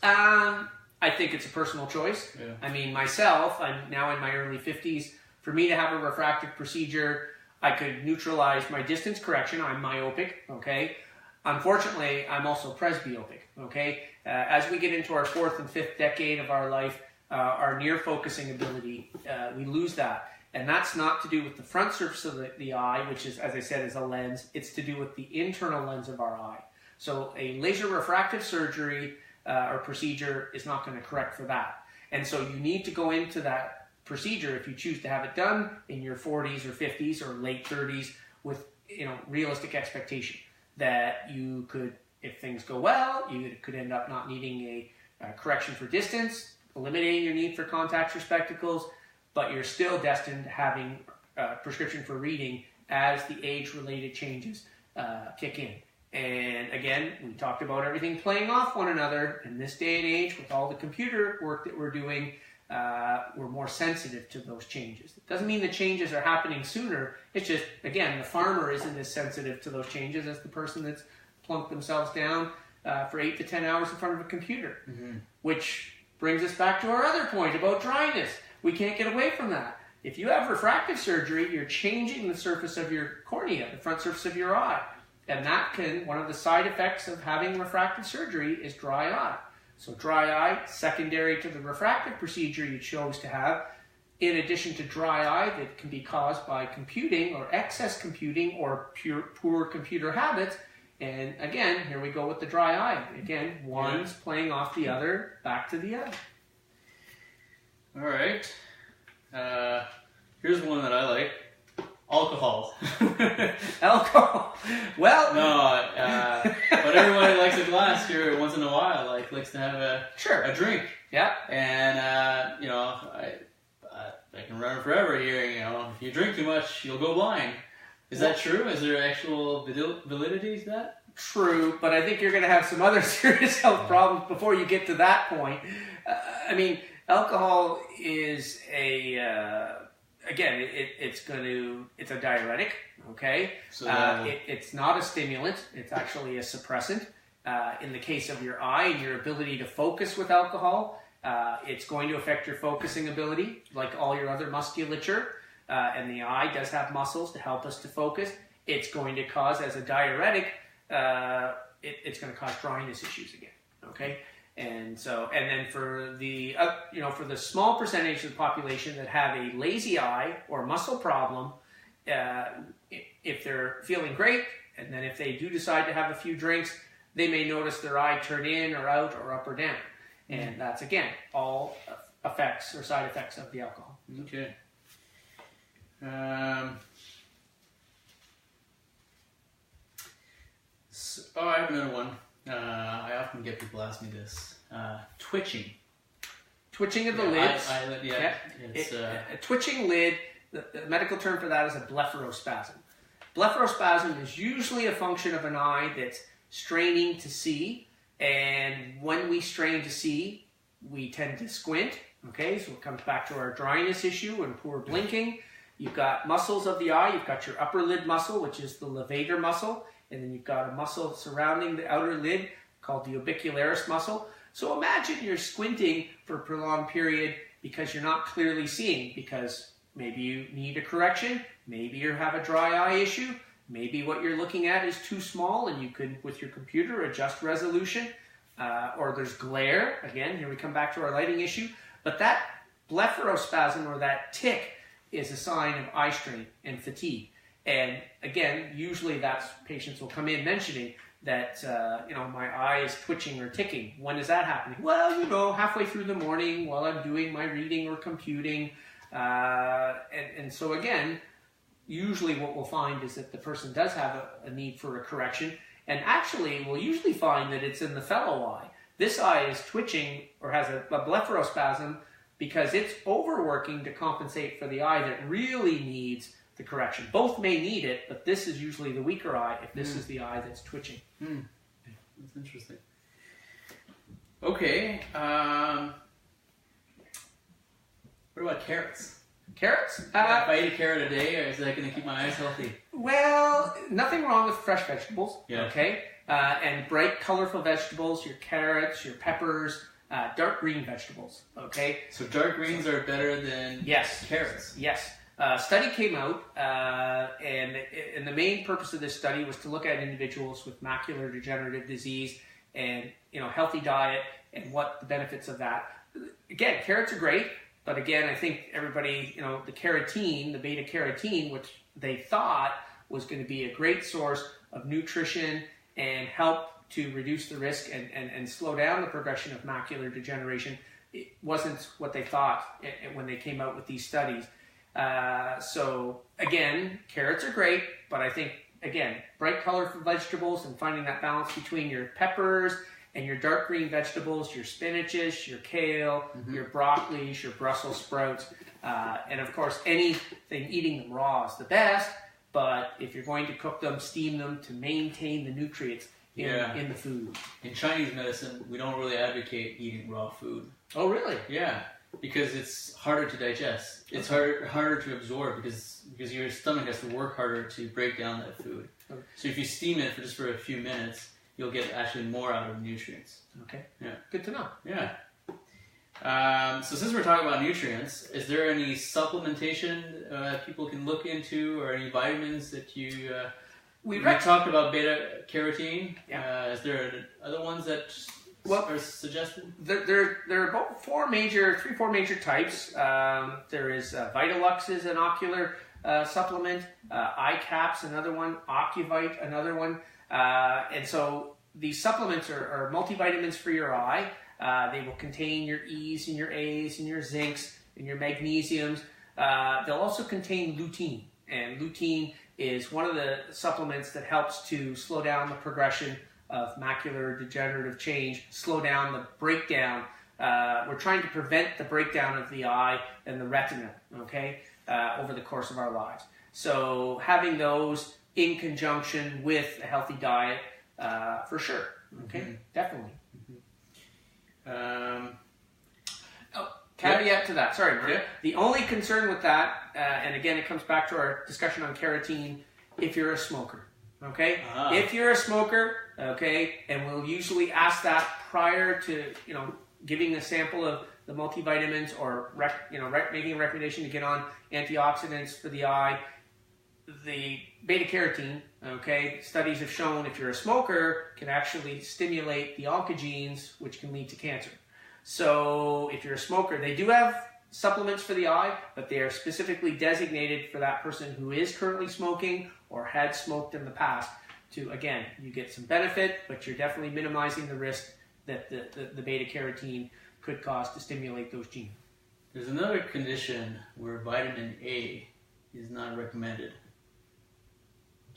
I think it's a personal choice. Yeah. I mean, myself, I'm now in my early 50s. For me to have a refractive procedure, I could neutralize my distance correction. I'm myopic, okay? Unfortunately, I'm also presbyopic, okay? As we get into our 4th and 5th decade of our life, our near focusing ability, we lose that. And that's not to do with the front surface of the eye, which is, as I said, is a lens. It's to do with the internal lens of our eye. So a laser refractive surgery or procedure is not going to correct for that. And so you need to go into that procedure if you choose to have it done in your 40s or 50s or late 30s with realistic expectation that you could, if things go well, you could end up not needing a correction for distance, eliminating your need for contacts or spectacles, but you're still destined to having a prescription for reading as the age-related changes kick in. And again, we talked about everything playing off one another. In this day and age, with all the computer work that we're doing, we're more sensitive to those changes. It doesn't mean the changes are happening sooner. It's just, again, the farmer isn't as sensitive to those changes as the person that's plunked themselves down for 8 to 10 hours in front of a computer. Mm-hmm. Which brings us back to our other point about dryness. We can't get away from that. If you have refractive surgery, you're changing the surface of your cornea, the front surface of your eye. And one of the side effects of having refractive surgery is dry eye. So dry eye, secondary to the refractive procedure you chose to have, in addition to dry eye that can be caused by computing or excess computing or poor computer habits. And again, here we go with the dry eye. Again, one's playing off the other, back to the other. All right. Here's one that I like. Alcohol. Alcohol. Well, no, but everybody likes a glass here once in a while. Likes to have a drink. Yeah. And I can run forever here. If you drink too much, you'll go blind. Is that true? Is there actual validity to that? True, but I think you're going to have some other serious health problems before you get to that point. Alcohol is it's a diuretic, okay? So, it's not a stimulant, it's actually a suppressant. In the case of your eye and your ability to focus with alcohol, it's going to affect your focusing ability, like all your other musculature. And the eye does have muscles to help us to focus. It's going to cause, as a diuretic, it's going to cause dryness issues again, okay? And then for the for the small percentage of the population that have a lazy eye or muscle problem, if they're feeling great, and then if they do decide to have a few drinks, they may notice their eye turn in or out or up or down, and that's again all effects or side effects of the alcohol. Okay. I have another one. I often get people ask me this. Twitching. Twitching of the lids. Eyelid, it's a twitching lid, the medical term for that is a blepharospasm. Blepharospasm is usually a function of an eye that's straining to see, and when we strain to see, we tend to squint. Okay, so it comes back to our dryness issue and poor blinking. You've got muscles of the eye. You've got your upper lid muscle, which is the levator muscle, and then you've got a muscle surrounding the outer lid called the orbicularis muscle. So imagine you're squinting for a prolonged period because you're not clearly seeing, because maybe you need a correction, maybe you have a dry eye issue, Maybe what you're looking at is too small and you could, with your computer, adjust resolution. Or there's glare. Again, here we come back to our lighting issue. But that blepharospasm or that tic is a sign of eye strain and fatigue. And again, usually that's patients will come in mentioning that, my eye is twitching or ticking. When is that happening? Well, halfway through the morning while I'm doing my reading or computing. And so again, usually what we'll find is that the person does have a need for a correction. And actually, we'll usually find that it's in the fellow eye. This eye is twitching or has a blepharospasm because it's overworking to compensate for the eye that really needs the correction. Both may need it, but this is usually the weaker eye if this is the eye that's twitching. That's interesting. Okay. What about carrots? Carrots? If I eat a carrot a day, is that going to keep my eyes healthy? Well, nothing wrong with fresh vegetables, yeah. Okay? And bright, colorful vegetables, your carrots, your peppers, dark green vegetables, okay? So dark greens are better than carrots? Yes. Study came out, and the main purpose of this study was to look at individuals with macular degenerative disease and, healthy diet and what the benefits of that. Again, carrots are great. But again, I think everybody, the carotene, the beta carotene, which they thought was going to be a great source of nutrition and help to reduce the risk and slow down the progression of macular degeneration, it wasn't what they thought when they came out with these studies. So again, carrots are great, but I think, again, bright colorful vegetables and finding that balance between your peppers and your dark green vegetables, your spinaches, your kale, your broccoli, your Brussels sprouts, and of course anything eating them raw is the best, but if you're going to cook them, steam them to maintain the nutrients in the food. In Chinese medicine, we don't really advocate eating raw food. Oh, really? Yeah, because it's harder to digest. It's harder to absorb because your stomach has to work harder to break down that food. Okay. So if you steam it for a few minutes, you'll get actually more out of the nutrients. Okay. Yeah. Good to know. Yeah. So since we're talking about nutrients, is there any supplementation people can look into, or any vitamins that you? We talked about beta carotene. Yeah. Is there other ones that are suggested? There are about four major types. There is Vitalux is an ocular supplement. iCaps another one. Ocuvite another one. And so these supplements are multivitamins for your eye. They will contain your E's and your A's and your zincs and your magnesiums. They'll also contain lutein. And lutein is one of the supplements that helps to slow down the progression of macular degenerative change, slow down the breakdown. We're trying to prevent the breakdown of the eye and the retina, okay, over the course of our lives. So having those in conjunction with a healthy diet, for sure. Okay, definitely. Caveat to that. Sorry, Maria. The only concern with that, and again, it comes back to our discussion on carotene, if you're a smoker. Okay, if you're a smoker, okay, and we'll usually ask that prior to giving a sample of the multivitamins or making a recommendation to get on antioxidants for the eye. The beta carotene, okay, studies have shown if you're a smoker can actually stimulate the oncogenes, which can lead to cancer. So if you're a smoker, they do have supplements for the eye, but they are specifically designated for that person who is currently smoking or had smoked in the past. To again, you get some benefit, but you're definitely minimizing the risk that the beta carotene could cause to stimulate those genes. There's another condition where vitamin A is not recommended.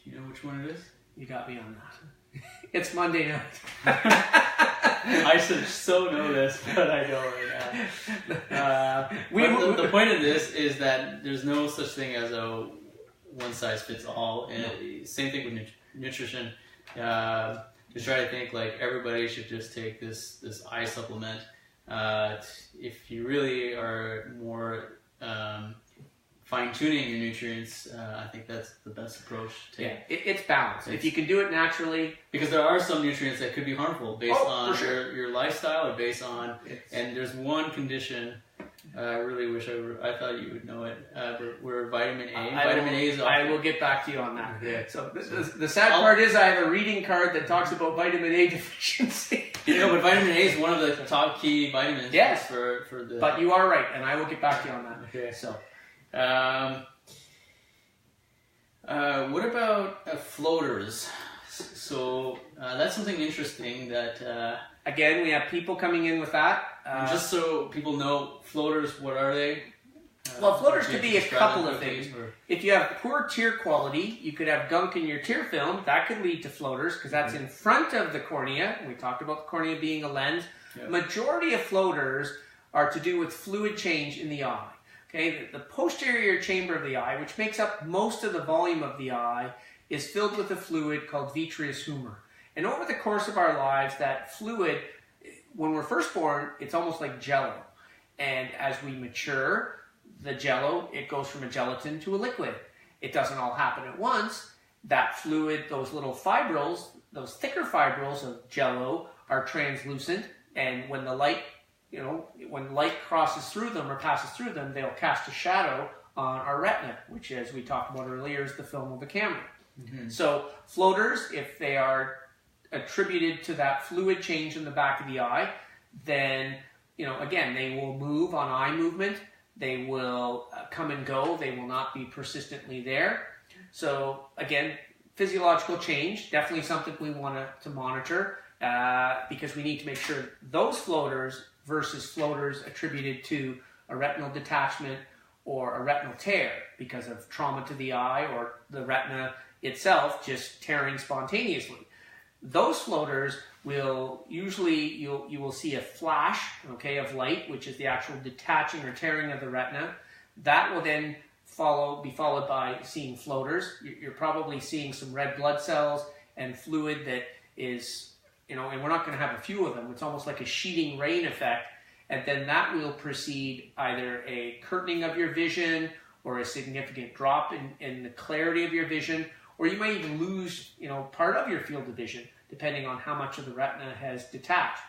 Do you know which one it is? You got me on that. It's Monday night. I should so know this, but I don't right now. The point of this is that there's no such thing as a one-size-fits-all. And same thing with nutrition. Just try to think like everybody should just take this eye supplement. If you really are more fine-tuning your nutrients, I think that's the best approach to take. Yeah, it's balanced. If you can do it naturally. Because there are some nutrients that could be harmful based on your lifestyle or based on... And there's one condition I really wish I thought you would know it. We're vitamin A. I will get back to you on that. Okay. So the sad part is I have a reading card that talks about vitamin A deficiency. But vitamin A is one of the top key vitamins. Yes. For the. But you are right, and I will get back to you on that. Okay. So, what about floaters? So that's something interesting that. Again, we have people coming in with that. Just so people know, floaters, what are they? Well, floaters could be a couple of things. If you have poor tear quality, you could have gunk in your tear film. That could lead to floaters because that's in front of the cornea. We talked about the cornea being a lens. Yep. Majority of floaters are to do with fluid change in the eye. Okay, the posterior chamber of the eye, which makes up most of the volume of the eye, is filled with a fluid called vitreous humor. And over the course of our lives, that fluid, when we're first born, it's almost like jello. And as we mature, the jello, it goes from a gelatin to a liquid. It doesn't all happen at once. That fluid, those little fibrils, those thicker fibrils of jello are translucent. And when the light, when light crosses through them or passes through them, they'll cast a shadow on our retina, which, as we talked about earlier, is the film of the camera. Mm-hmm. So floaters, if they are attributed to that fluid change in the back of the eye, then, again, they will move on eye movement. They will come and go. They will not be persistently there. So, again, physiological change, definitely something we want to monitor because we need to make sure those floaters versus floaters attributed to a retinal detachment or a retinal tear because of trauma to the eye or the retina itself just tearing spontaneously. Those floaters will usually, you will see a flash, of light, which is the actual detaching or tearing of the retina. That will then be followed by seeing floaters. You're probably seeing some red blood cells and fluid that is, and we're not going to have a few of them. It's almost like a sheeting rain effect. And then that will precede either a curtaining of your vision or a significant drop in the clarity of your vision, or you might even lose, part of your field of vision, depending on how much of the retina has detached.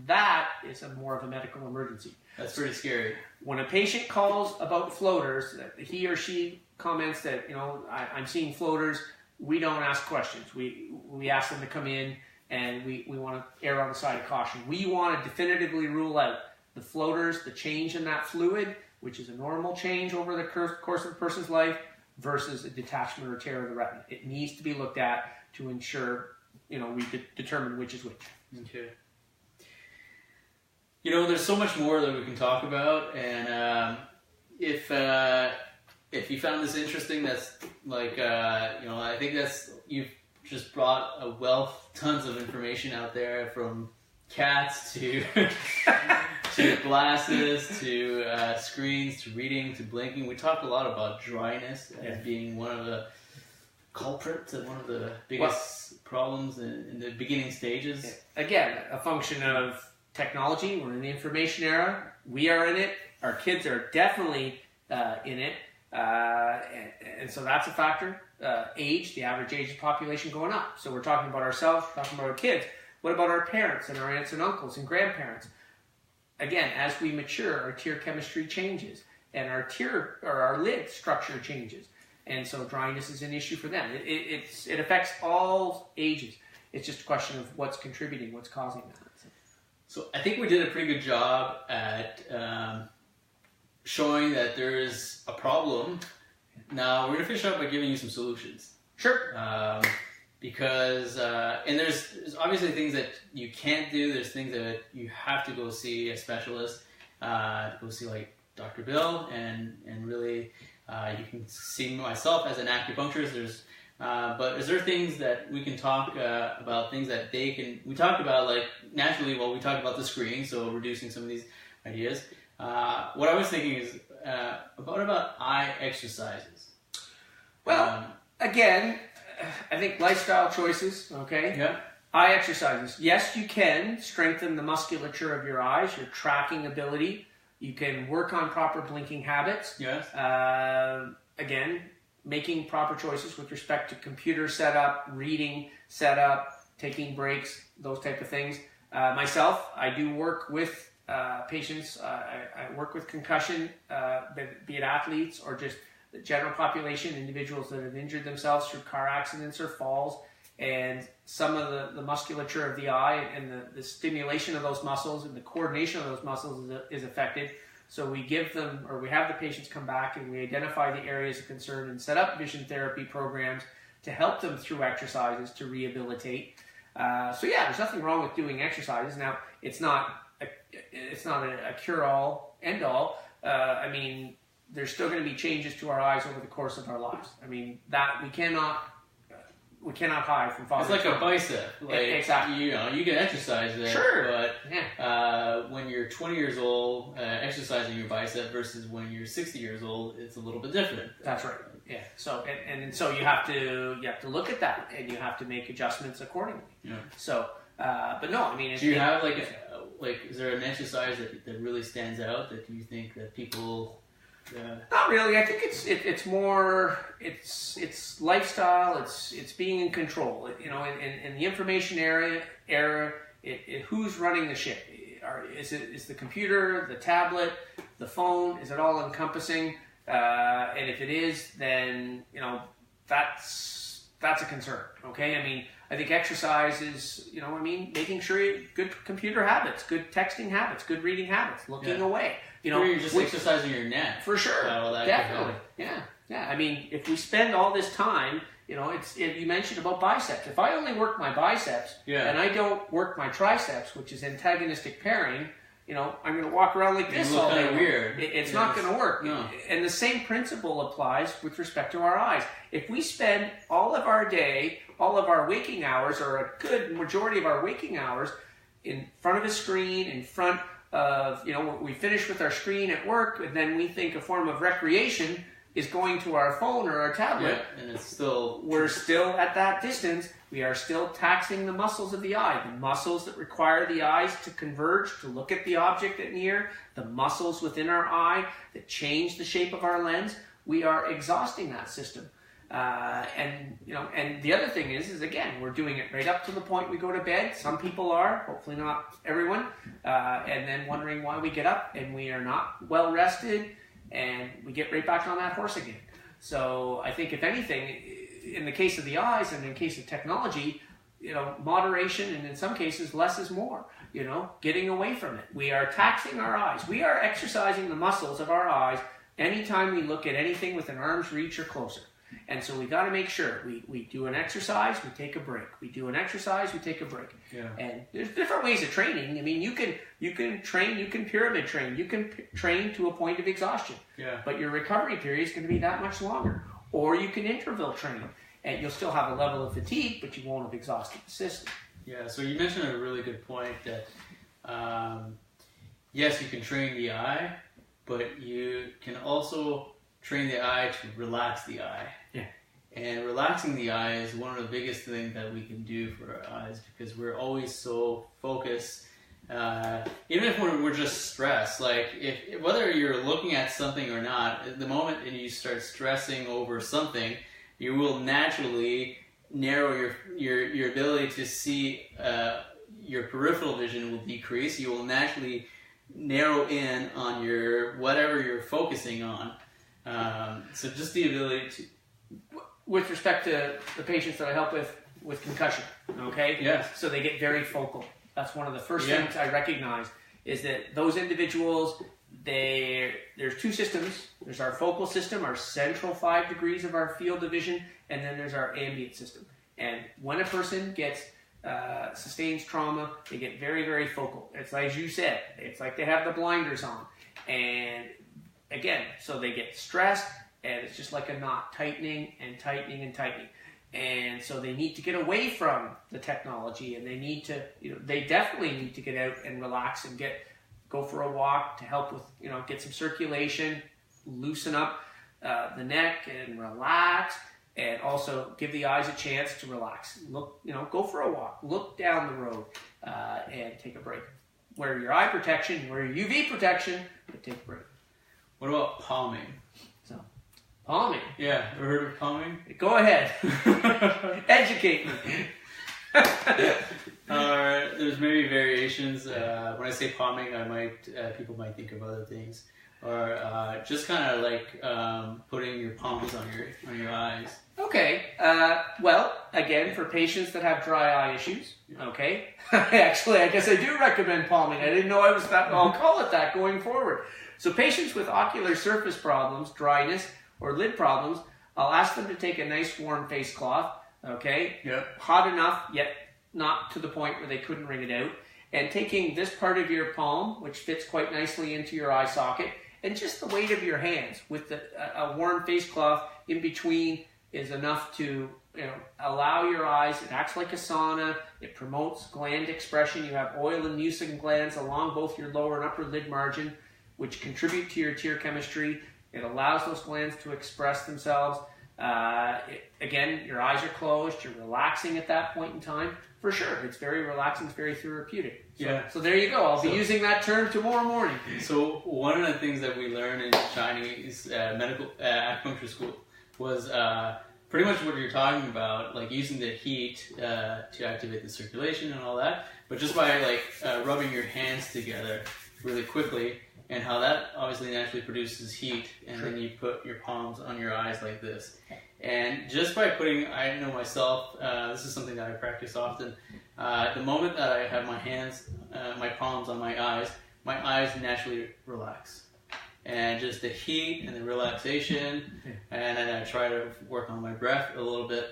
That is more of a medical emergency. That's pretty scary. When a patient calls about floaters, he or she comments that, I'm seeing floaters, we don't ask questions. We ask them to come in, and we want to err on the side of caution. We want to definitively rule out the floaters, the change in that fluid, which is a normal change over the course of a person's life, versus a detachment or tear of the retina. It needs to be looked at to ensure, we determine which is which. Okay. There's so much more that we can talk about, and if you found this interesting, that's like, I think you've just brought tons of information out there, from cats to to glasses, to screens, to reading, to blinking. We talked a lot about dryness as being one of the culprits and one of the biggest problems in the beginning stages. Again, a function of technology. We're in the information era. We are in it. Our kids are definitely in it. And so that's a factor. Age, the average age of the population going up. So we're talking about ourselves, we're talking about our kids. What about our parents and our aunts and uncles and grandparents? Again, as we mature, our tear chemistry changes, and our lid structure changes, and so dryness is an issue for them. It affects all ages. It's just a question of what's contributing, what's causing that. So I think we did a pretty good job at showing that there is a problem. Now we're gonna finish up by giving you some solutions. Sure. Because and there's obviously things that you can't do. There's things that you have to go see a specialist, go see like Dr. Bill, and really you can see myself as an acupuncturist. But is there things that we can talk about, things that they can? We talked about, like, naturally. Well, we talked about the screening, so reducing some of these ideas. What I was thinking is about eye exercises. Well, again, I think lifestyle choices, okay? Yeah. Eye exercises. Yes, you can strengthen the musculature of your eyes, your tracking ability. You can work on proper blinking habits. Yes. Again, making proper choices with respect to computer setup, reading setup, taking breaks, those type of things. Myself, I do work with patients. I work with concussion, be it athletes or just the general population, individuals that have injured themselves through car accidents or falls, and some of the musculature of the eye and the stimulation of those muscles and the coordination of those muscles is affected. So we give them, or we have the patients come back and we identify the areas of concern and set up vision therapy programs to help them through exercises to rehabilitate. So yeah, there's nothing wrong with doing exercises. Now, it's not a cure-all, end-all. I mean, there's still going to be changes to our eyes over the course of our lives. I mean, that we cannot hide from following. It's like a bicep. Like, exactly. You know, you can exercise there, sure, but when you're 20 years old, exercising your bicep versus when you're 60 years old, it's a little bit different. That's right. Yeah. So and so you have to look at that, and you have to make adjustments accordingly. Yeah. So, but no, I mean, do you have like is there an exercise that really stands out that you think that people? Not really. I think it's more it's lifestyle. It's being in control. You know, in the information era, who's running the ship? Is the computer, the tablet, the phone? Is it all encompassing? And if it is, then you know that's a concern. Okay. I mean, I think exercise is, you know, I mean, making sure you good computer habits, good texting habits, good reading habits, looking away. You know, you're just exercising your neck. For sure. Definitely. Yeah. I mean, if we spend all this time, you know, you mentioned about biceps. If I only work my biceps and I don't work my triceps, which is antagonistic pairing, you know, I'm going to walk around like this all day. Weird. It's not going to work. No. And the same principle applies with respect to our eyes. If we spend all of our day, all of our waking hours, or a good majority of our waking hours, in front of a screen, in front of, you know, we finish with our screen at work, and then we think a form of recreation is going to our phone or our tablet. Yeah, and we're still at that distance. We are still taxing the muscles of the eye, the muscles that require the eyes to converge, to look at the object at near, the muscles within our eye that change the shape of our lens. We are exhausting that system. And you know, and the other thing is again, we're doing it right up to the point we go to bed. Some people are, hopefully not everyone, and then wondering why we get up and we are not well rested, and we get right back on that horse again. So I think if anything, in the case of the eyes and in case of technology, you know, moderation, and in some cases less is more. You know, getting away from it. We are taxing our eyes. We are exercising the muscles of our eyes anytime we look at anything within arm's reach or closer. And so we got to make sure we do an exercise, we take a break. We do an exercise, we take a break. Yeah. And there's different ways of training. I mean, you can train, you can pyramid train, you can train to a point of exhaustion. Yeah. But your recovery period is going to be that much longer. Or you can interval train, and you'll still have a level of fatigue, but you won't have exhausted the system. Yeah. So you mentioned a really good point that yes, you can train the eye, but you can also train the eye to relax the eye. Yeah. And relaxing the eye is one of the biggest things that we can do for our eyes, because we're always so focused. Even if we're just stressed, like if whether you're looking at something or not, the moment that you start stressing over something, you will naturally narrow your ability to see. Your peripheral vision will decrease. You will naturally narrow in on your whatever you're focusing on. So just the ability to... With respect to the patients that I help with concussion, okay? Yes. So they get very focal. That's one of the first things I recognize, is that those individuals, there's two systems. There's our focal system, our central 5 degrees of our field of vision, and then there's our ambient system. And when a person sustains trauma, they get very, very focal. It's like you said, it's like they have the blinders on. And again, so they get stressed, and it's just like a knot, tightening and tightening and tightening. And so they need to get away from the technology, and they need to, you know, they definitely need to get out and relax and go for a walk to help with, you know, get some circulation, loosen up the neck and relax, and also give the eyes a chance to relax. Look, you know, go for a walk, look down the road, and take a break. Wear your eye protection, wear your UV protection, but take a break. What about palming? So, palming. Yeah, ever heard of palming? Go ahead. Educate me. There's maybe variations. When I say palming, people might think of other things, or just kind of like putting your palms on your eyes. Okay. Well, again, for patients that have dry eye issues, okay. Actually, I guess I do recommend palming. I didn't know I was that. I'll call it that going forward. So patients with ocular surface problems, dryness, or lid problems, I'll ask them to take a nice warm face cloth. Okay. Yep. Hot enough, yet not to the point where they couldn't wring it out. And taking this part of your palm, which fits quite nicely into your eye socket, and just the weight of your hands with a warm face cloth in between is enough to allow your eyes. It acts like a sauna. It promotes gland expression. You have oil and mucin glands along both your lower and upper lid margin, which contribute to your tear chemistry. It allows those glands to express themselves. Again, your eyes are closed. You're relaxing at that point in time. For sure, it's very relaxing. It's very therapeutic. So there you go. I'll be using that term tomorrow morning. So one of the things that we learned in Chinese medical acupuncture school was pretty much what you're talking about, like using the heat to activate the circulation and all that. But just by rubbing your hands together really quickly, and how that obviously naturally produces heat, and then you put your palms on your eyes like this. And just by putting, I know myself, this is something that I practice often, the moment that I have my palms on my eyes naturally relax. And just the heat and the relaxation, and then I try to work on my breath a little bit.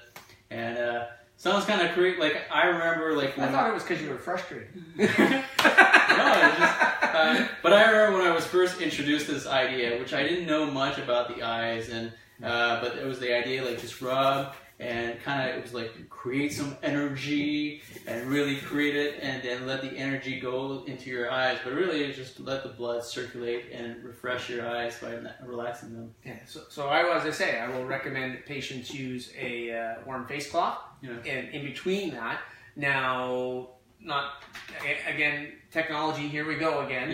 And sounds kind of creepy. Like, I remember, like, when I thought it was because you were frustrated. But I remember when I was first introduced to this idea, which I didn't know much about the eyes, and but it was the idea, like, just rub and kind of, it was like create some energy and really create it, and then let the energy go into your eyes. But really, just let the blood circulate and refresh your eyes by relaxing them. Yeah. So as I say, I will recommend that patients use a warm face cloth, and in between that, now. Again, technology, here we go again.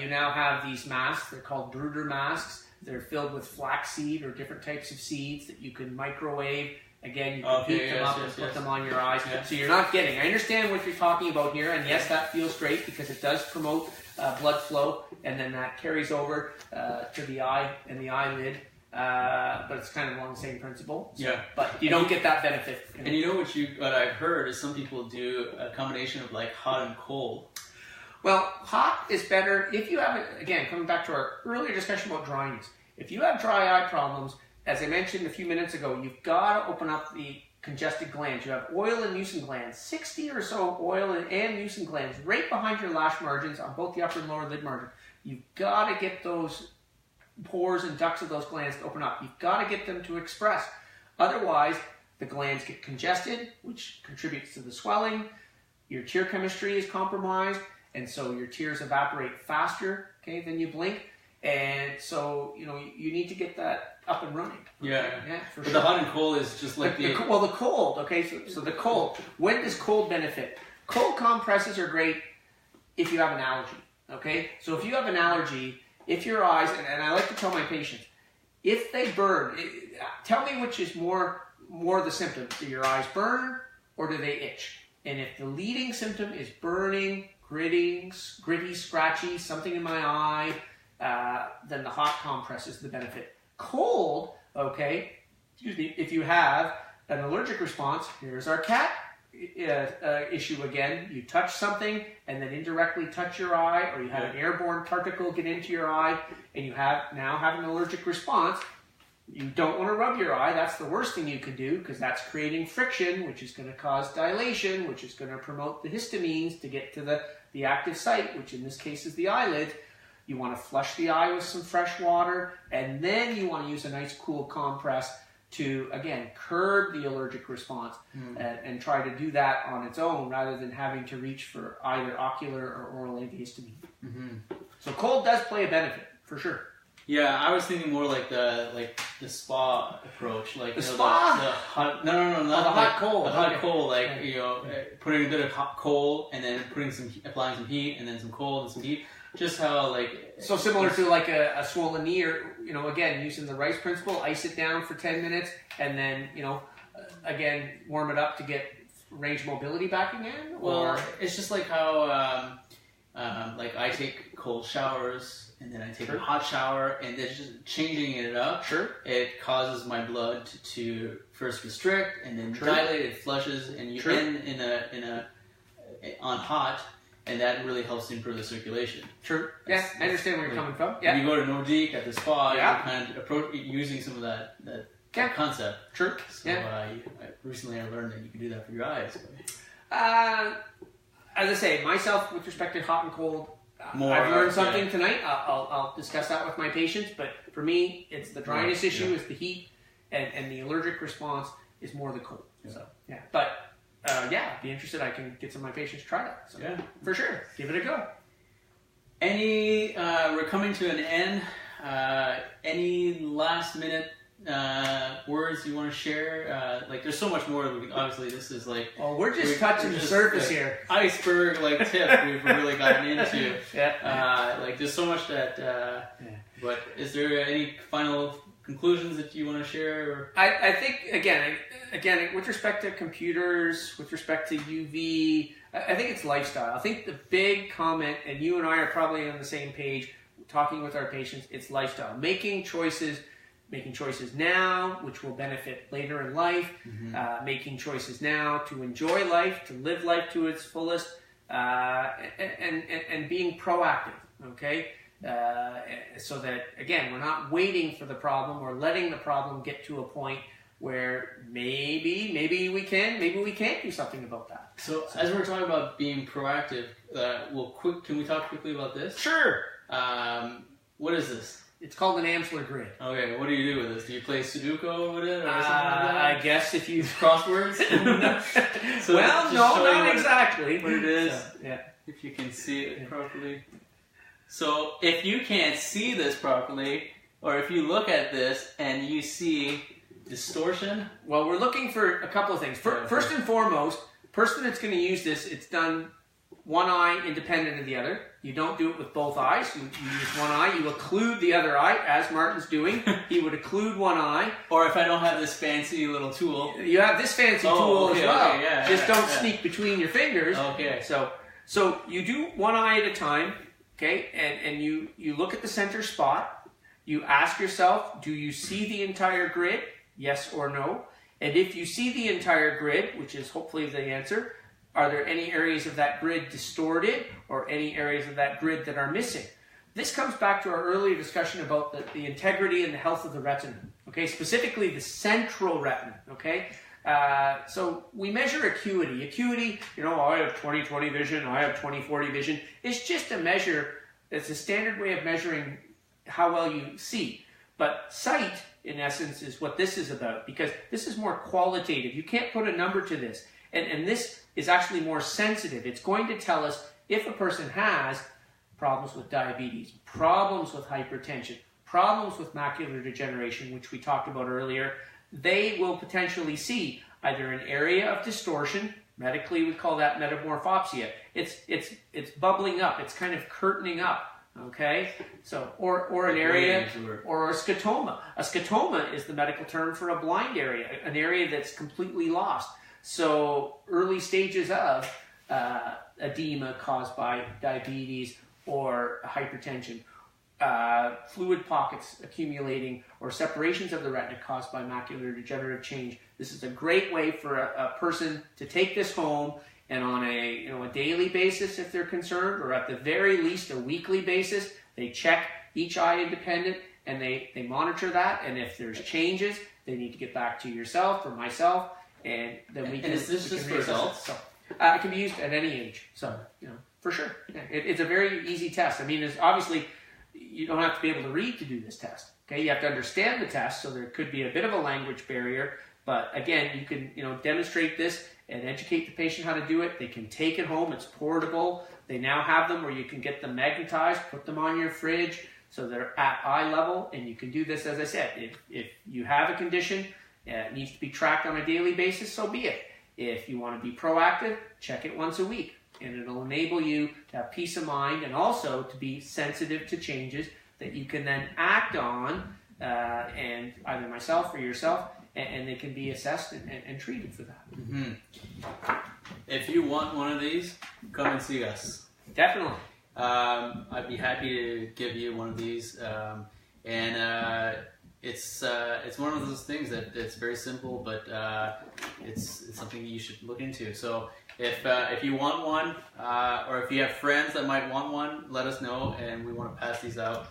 You now have these masks. They're called brooder masks. They're filled with flaxseed or different types of seeds that you can microwave. Again, you can heat them up and put them on your eyes. So you're not getting. I understand what you're talking about here, and yes, that feels great because it does promote blood flow, and then that carries over to the eye and the eyelid. But it's kind of along the same principle. But you don't get that benefit. And you know what I've heard is some people do a combination of like hot and cold. Well, hot is better if you have, again, coming back to our earlier discussion about dryness. If you have dry eye problems, as I mentioned a few minutes ago, you've got to open up the congested glands. You have oil and mucin glands, 60 or so oil and mucin glands right behind your lash margins on both the upper and lower lid margin. You've got to get those pores and ducts of those glands to open up. You've got to get them to express. Otherwise, the glands get congested, which contributes to the swelling. Your tear chemistry is compromised, and so your tears evaporate faster, than you blink. And so, you need to get that up and running. For sure. The hot and cold is just like the cold, so the cold. When does cold benefit? Cold compresses are great if you have an allergy, So if you have an allergy, if your eyes, and I like to tell my patients, if they burn, tell me which is more the symptom. Do your eyes burn or do they itch? And if the leading symptom is burning, gritty, scratchy, something in my eye, then the hot compress is the benefit. Cold, if you have an allergic response, here's our cat issue again. You touch something and then indirectly touch your eye, or you have an airborne particle get into your eye, and you now have an allergic response. You don't want to rub your eye. That's the worst thing you can do, because that's creating friction, which is going to cause dilation, which is going to promote the histamines to get to the active site, which in this case is the eyelid. You want to flush the eye with some fresh water, and then you want to use a nice cool compress to, again, curb the allergic response and try to do that on its own rather than having to reach for either ocular or oral antihistamine. So cold does play a benefit, for sure. Yeah, I was thinking more like the spa approach, like the spa. The hot, not the hot cold. The hot cold, putting a bit of hot cold and then applying some heat and then some cold and some heat. Just how so similar to like a swollen knee, or again using the Rice principle, ice it down for 10 minutes and then again warm it up to get range of mobility back again? Well, it's just like how like I take cold showers and then I take a hot shower, and then just changing it up. It causes my blood to first restrict and then dilate. It flushes, and you end on hot, and that really helps improve the circulation. Yeah, I understand where you're coming from. Yeah. When you go to Nordique at the spa, you're kind of using some of that concept. So recently I learned that you can do that for your eyes. As I say, myself, with respect to hot and cold, I've learned something tonight. I'll discuss that with my patients, but for me, it's the dryness issue is the heat, and the allergic response is more the cold. So, but I'd be interested. I can get some of my patients to try that. So, for sure. Give it a go. We're coming to an end. Any last minute words you want to share? Like, there's so much more. Obviously, this is like... Well, we're just touching the surface here. Iceberg, tip we've really gotten into. There's so much that... But is there any final conclusions that you want to share? Or? I think, again, with respect to computers, with respect to UV, I think it's lifestyle. I think the big comment, and you and I are probably on the same page, talking with our patients, it's lifestyle. Making choices now, which will benefit later in life, making choices now to enjoy life, to live life to its fullest, and being proactive, okay? So that, again, we're not waiting for the problem or letting the problem get to a point where maybe we can't do something about that. So as we're talking about being proactive, can we talk quickly about this? Sure. What is this? It's called an Amsler grid. Okay, what do you do with this? Do you play Sudoku with it or something like that? I guess if you... Crosswords? So well, no, not exactly. What it is, so, if you can see it properly. So if you can't see this properly, or if you look at this and you see distortion... Well, we're looking for a couple of things. First and foremost, the person that's going to use this, it's done one eye independent of the other. You don't do it with both eyes. You use one eye. You occlude the other eye, as Martin's doing. He would occlude one eye. Or if I don't have this fancy little tool. You have this fancy tool as well. Okay, just don't sneak between your fingers. Okay. So you do one eye at a time, okay? And you look at the center spot. You ask yourself, do you see the entire grid? Yes or no? And if you see the entire grid, which is hopefully the answer, are there any areas of that grid distorted or any areas of that grid that are missing? This comes back to our earlier discussion about the integrity and the health of the retina, okay? Specifically the central retina, okay? So we measure acuity. Acuity, I have 20/20 vision, I have 20/40 vision. It's just a measure, it's a standard way of measuring how well you see. But sight, in essence, is what this is about, because this is more qualitative. You can't put a number to this. And this is actually more sensitive. It's going to tell us if a person has problems with diabetes, problems with hypertension, problems with macular degeneration, which we talked about earlier. They will potentially see either an area of distortion. Medically, we call that metamorphopsia. It's bubbling up. It's kind of curtaining up. Okay, so or an area, or a scotoma. A scotoma is the medical term for a blind area, an area that's completely lost. So early stages of edema caused by diabetes or hypertension, fluid pockets accumulating, or separations of the retina caused by macular degenerative change. This is a great way for a person to take this home, and on a daily basis, if they're concerned, or at the very least a weekly basis, they check each eye independent and they monitor that. And if there's changes, they need to get back to yourself or myself, and then we can. And is this just for adults? So, it can be used at any age. So for sure, it's a very easy test. I mean, it's obviously you don't have to be able to read to do this test. Okay, you have to understand the test, so there could be a bit of a language barrier. But again, you can demonstrate this and educate the patient how to do it. They can take it home. It's portable. They now have them where you can get them magnetized, put them on your fridge so they're at eye level. And you can do this, as I said, if you have a condition, it needs to be tracked on a daily basis, so be it. If you want to be proactive, check it once a week. And it'll enable you to have peace of mind and also to be sensitive to changes that you can then act on and either myself or yourself, and they can be assessed and treated for that. Mm-hmm. If you want one of these, come and see us. Definitely. I'd be happy to give you one of these, it's one of those things that it's very simple, but it's something you should look into. So if you want one, or if you have friends that might want one, let us know, and we want to pass these out.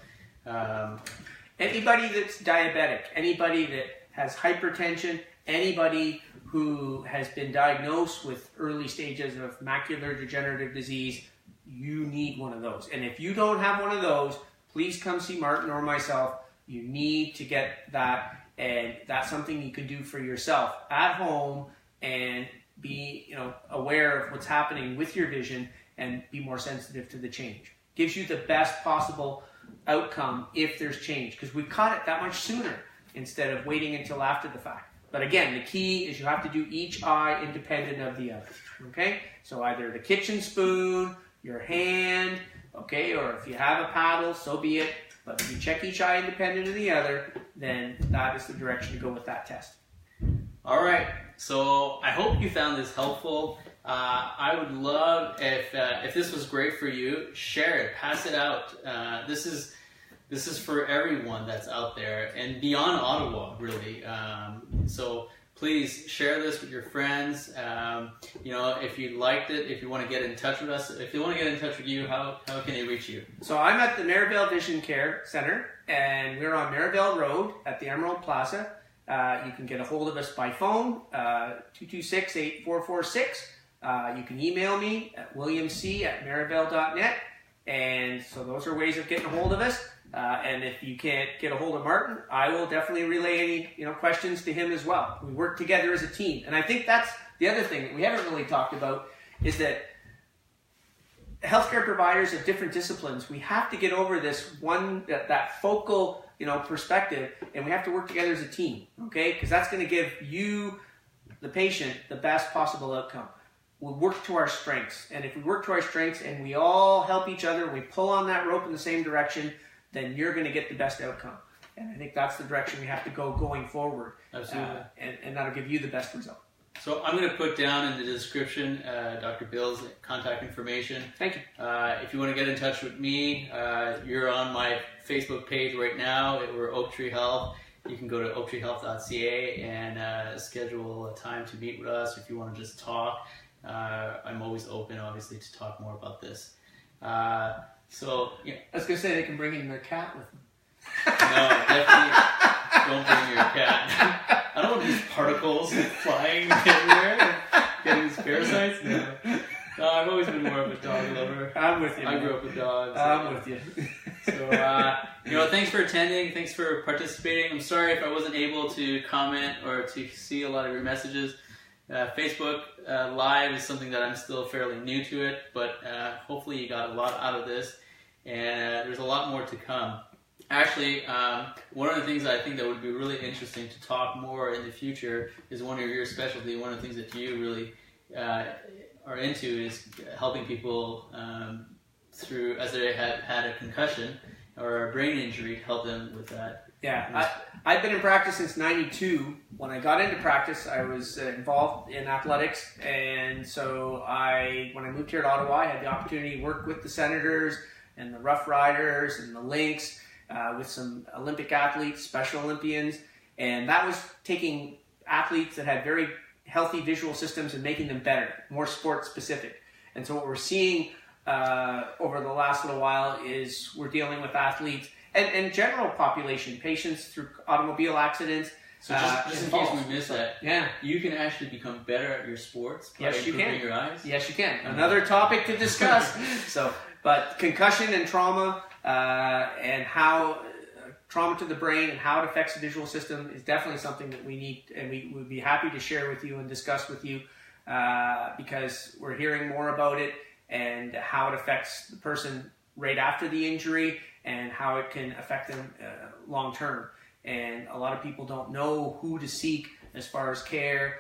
Anybody that's diabetic, anybody that has hypertension, anybody who has been diagnosed with early stages of macular degenerative disease, you need one of those. And if you don't have one of those, please come see Martin or myself. You need to get that, and that's something you can do for yourself at home and be aware of what's happening with your vision and be more sensitive to the change. Gives you the best possible outcome if there's change, because we caught it that much sooner instead of waiting until after the fact. But again, the key is you have to do each eye independent of the other. Okay? So either the kitchen spoon, your hand, okay, or if you have a paddle, so be it. But if you check each eye independent of the other, then that is the direction to go with that test. All right. So I hope you found this helpful. I would love if this was great for you, share it, pass it out. This is for everyone that's out there and beyond Ottawa, really. So please share this with your friends. If you liked it, if you want to get in touch with us, if they want to get in touch with you, how can they reach you? So I'm at the Merivale Vision Care Center, and we're on Merivale Road at the Emerald Plaza. You can get a hold of us by phone, 226-8446. You can email me at williamc@merivale.net. And so those are ways of getting a hold of us. And if you can't get a hold of Martin, I will definitely relay any questions to him as well. We work together as a team. And I think that's the other thing that we haven't really talked about is that healthcare providers of different disciplines, we have to get over this that focal perspective, and we have to work together as a team, okay? Because that's going to give you, the patient, the best possible outcome. We'll work to our strengths, and if we work to our strengths and we all help each other, we pull on that rope in the same direction, then you're going to get the best outcome. And I think that's the direction we have to go going forward. Absolutely. And that'll give you the best result. So I'm going to put down in the description Dr. Bill's contact information. Thank you. If you want to get in touch with me, you're on my Facebook page right now. We're Oaktree Health. You can go to oaktreehealth.ca and schedule a time to meet with us if you want to just talk. I'm always open, obviously, to talk more about this. So, yeah. I was going to say they can bring in their cat with them. No, definitely don't bring your cat. I don't want these particles flying everywhere and getting these parasites. No, I've always been more of a dog lover. I'm with you. I grew up with dogs. I'm with you. So, thanks for attending. Thanks for participating. I'm sorry if I wasn't able to comment or to see a lot of your messages. Facebook Live is something that I'm still fairly new to it, but hopefully you got a lot out of this, and there's a lot more to come. Actually, one of the things I think that would be really interesting to talk more in the future is one of your specialty. One of the things that you really are into is helping people through, as they have had a concussion or a brain injury, help them with that. Yeah, I've been in practice since '92. When I got into practice, I was involved in athletics, and so when I moved here to Ottawa, I had the opportunity to work with the Senators and the Rough Riders and the Lynx, with some Olympic athletes, Special Olympians, and that was taking athletes that had very healthy visual systems and making them better, more sport specific. And so what we're seeing over the last little while is we're dealing with athletes and general population, patients through automobile accidents. So just in case we miss that, you can actually become better at your sports by improving your eyes? Yes, you can. Another topic to discuss. But concussion and trauma and how trauma to the brain and how it affects the visual system is definitely something that we need, and we would be happy to share with you and discuss with you because we're hearing more about it and how it affects the person right after the injury and how it can affect them long term. And a lot of people don't know who to seek as far as care.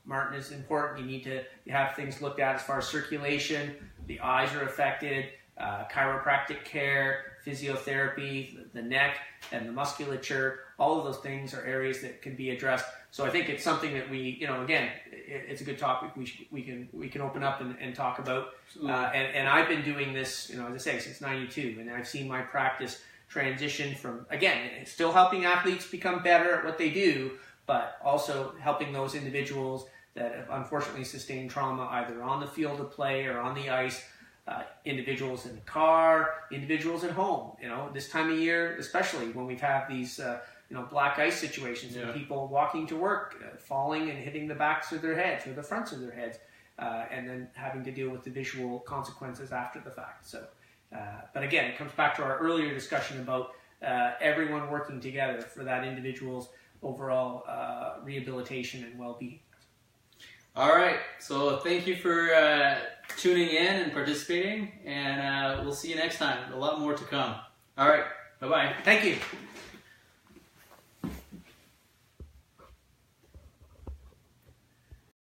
Martin is important. You need to have things looked at as far as circulation. The eyes are affected, chiropractic care, physiotherapy, the neck, and the musculature. All of those things are areas that can be addressed. So I think it's something that we, again, it's a good topic we can open up and talk about. And I've been doing this, as I say, since '92, and I've seen my practice transition from, again, still helping athletes become better at what they do, but also helping those individuals that have unfortunately sustained trauma either on the field of play or on the ice, individuals in the car, individuals at home. This time of year, especially when we've had these black ice situations and people walking to work, falling and hitting the backs of their heads or the fronts of their heads, and then having to deal with the visual consequences after the fact. So, but again, it comes back to our earlier discussion about everyone working together for that individual's overall rehabilitation and well-being. All right, so thank you for tuning in and participating, and we'll see you next time. A lot more to come. All right, bye-bye. Thank you.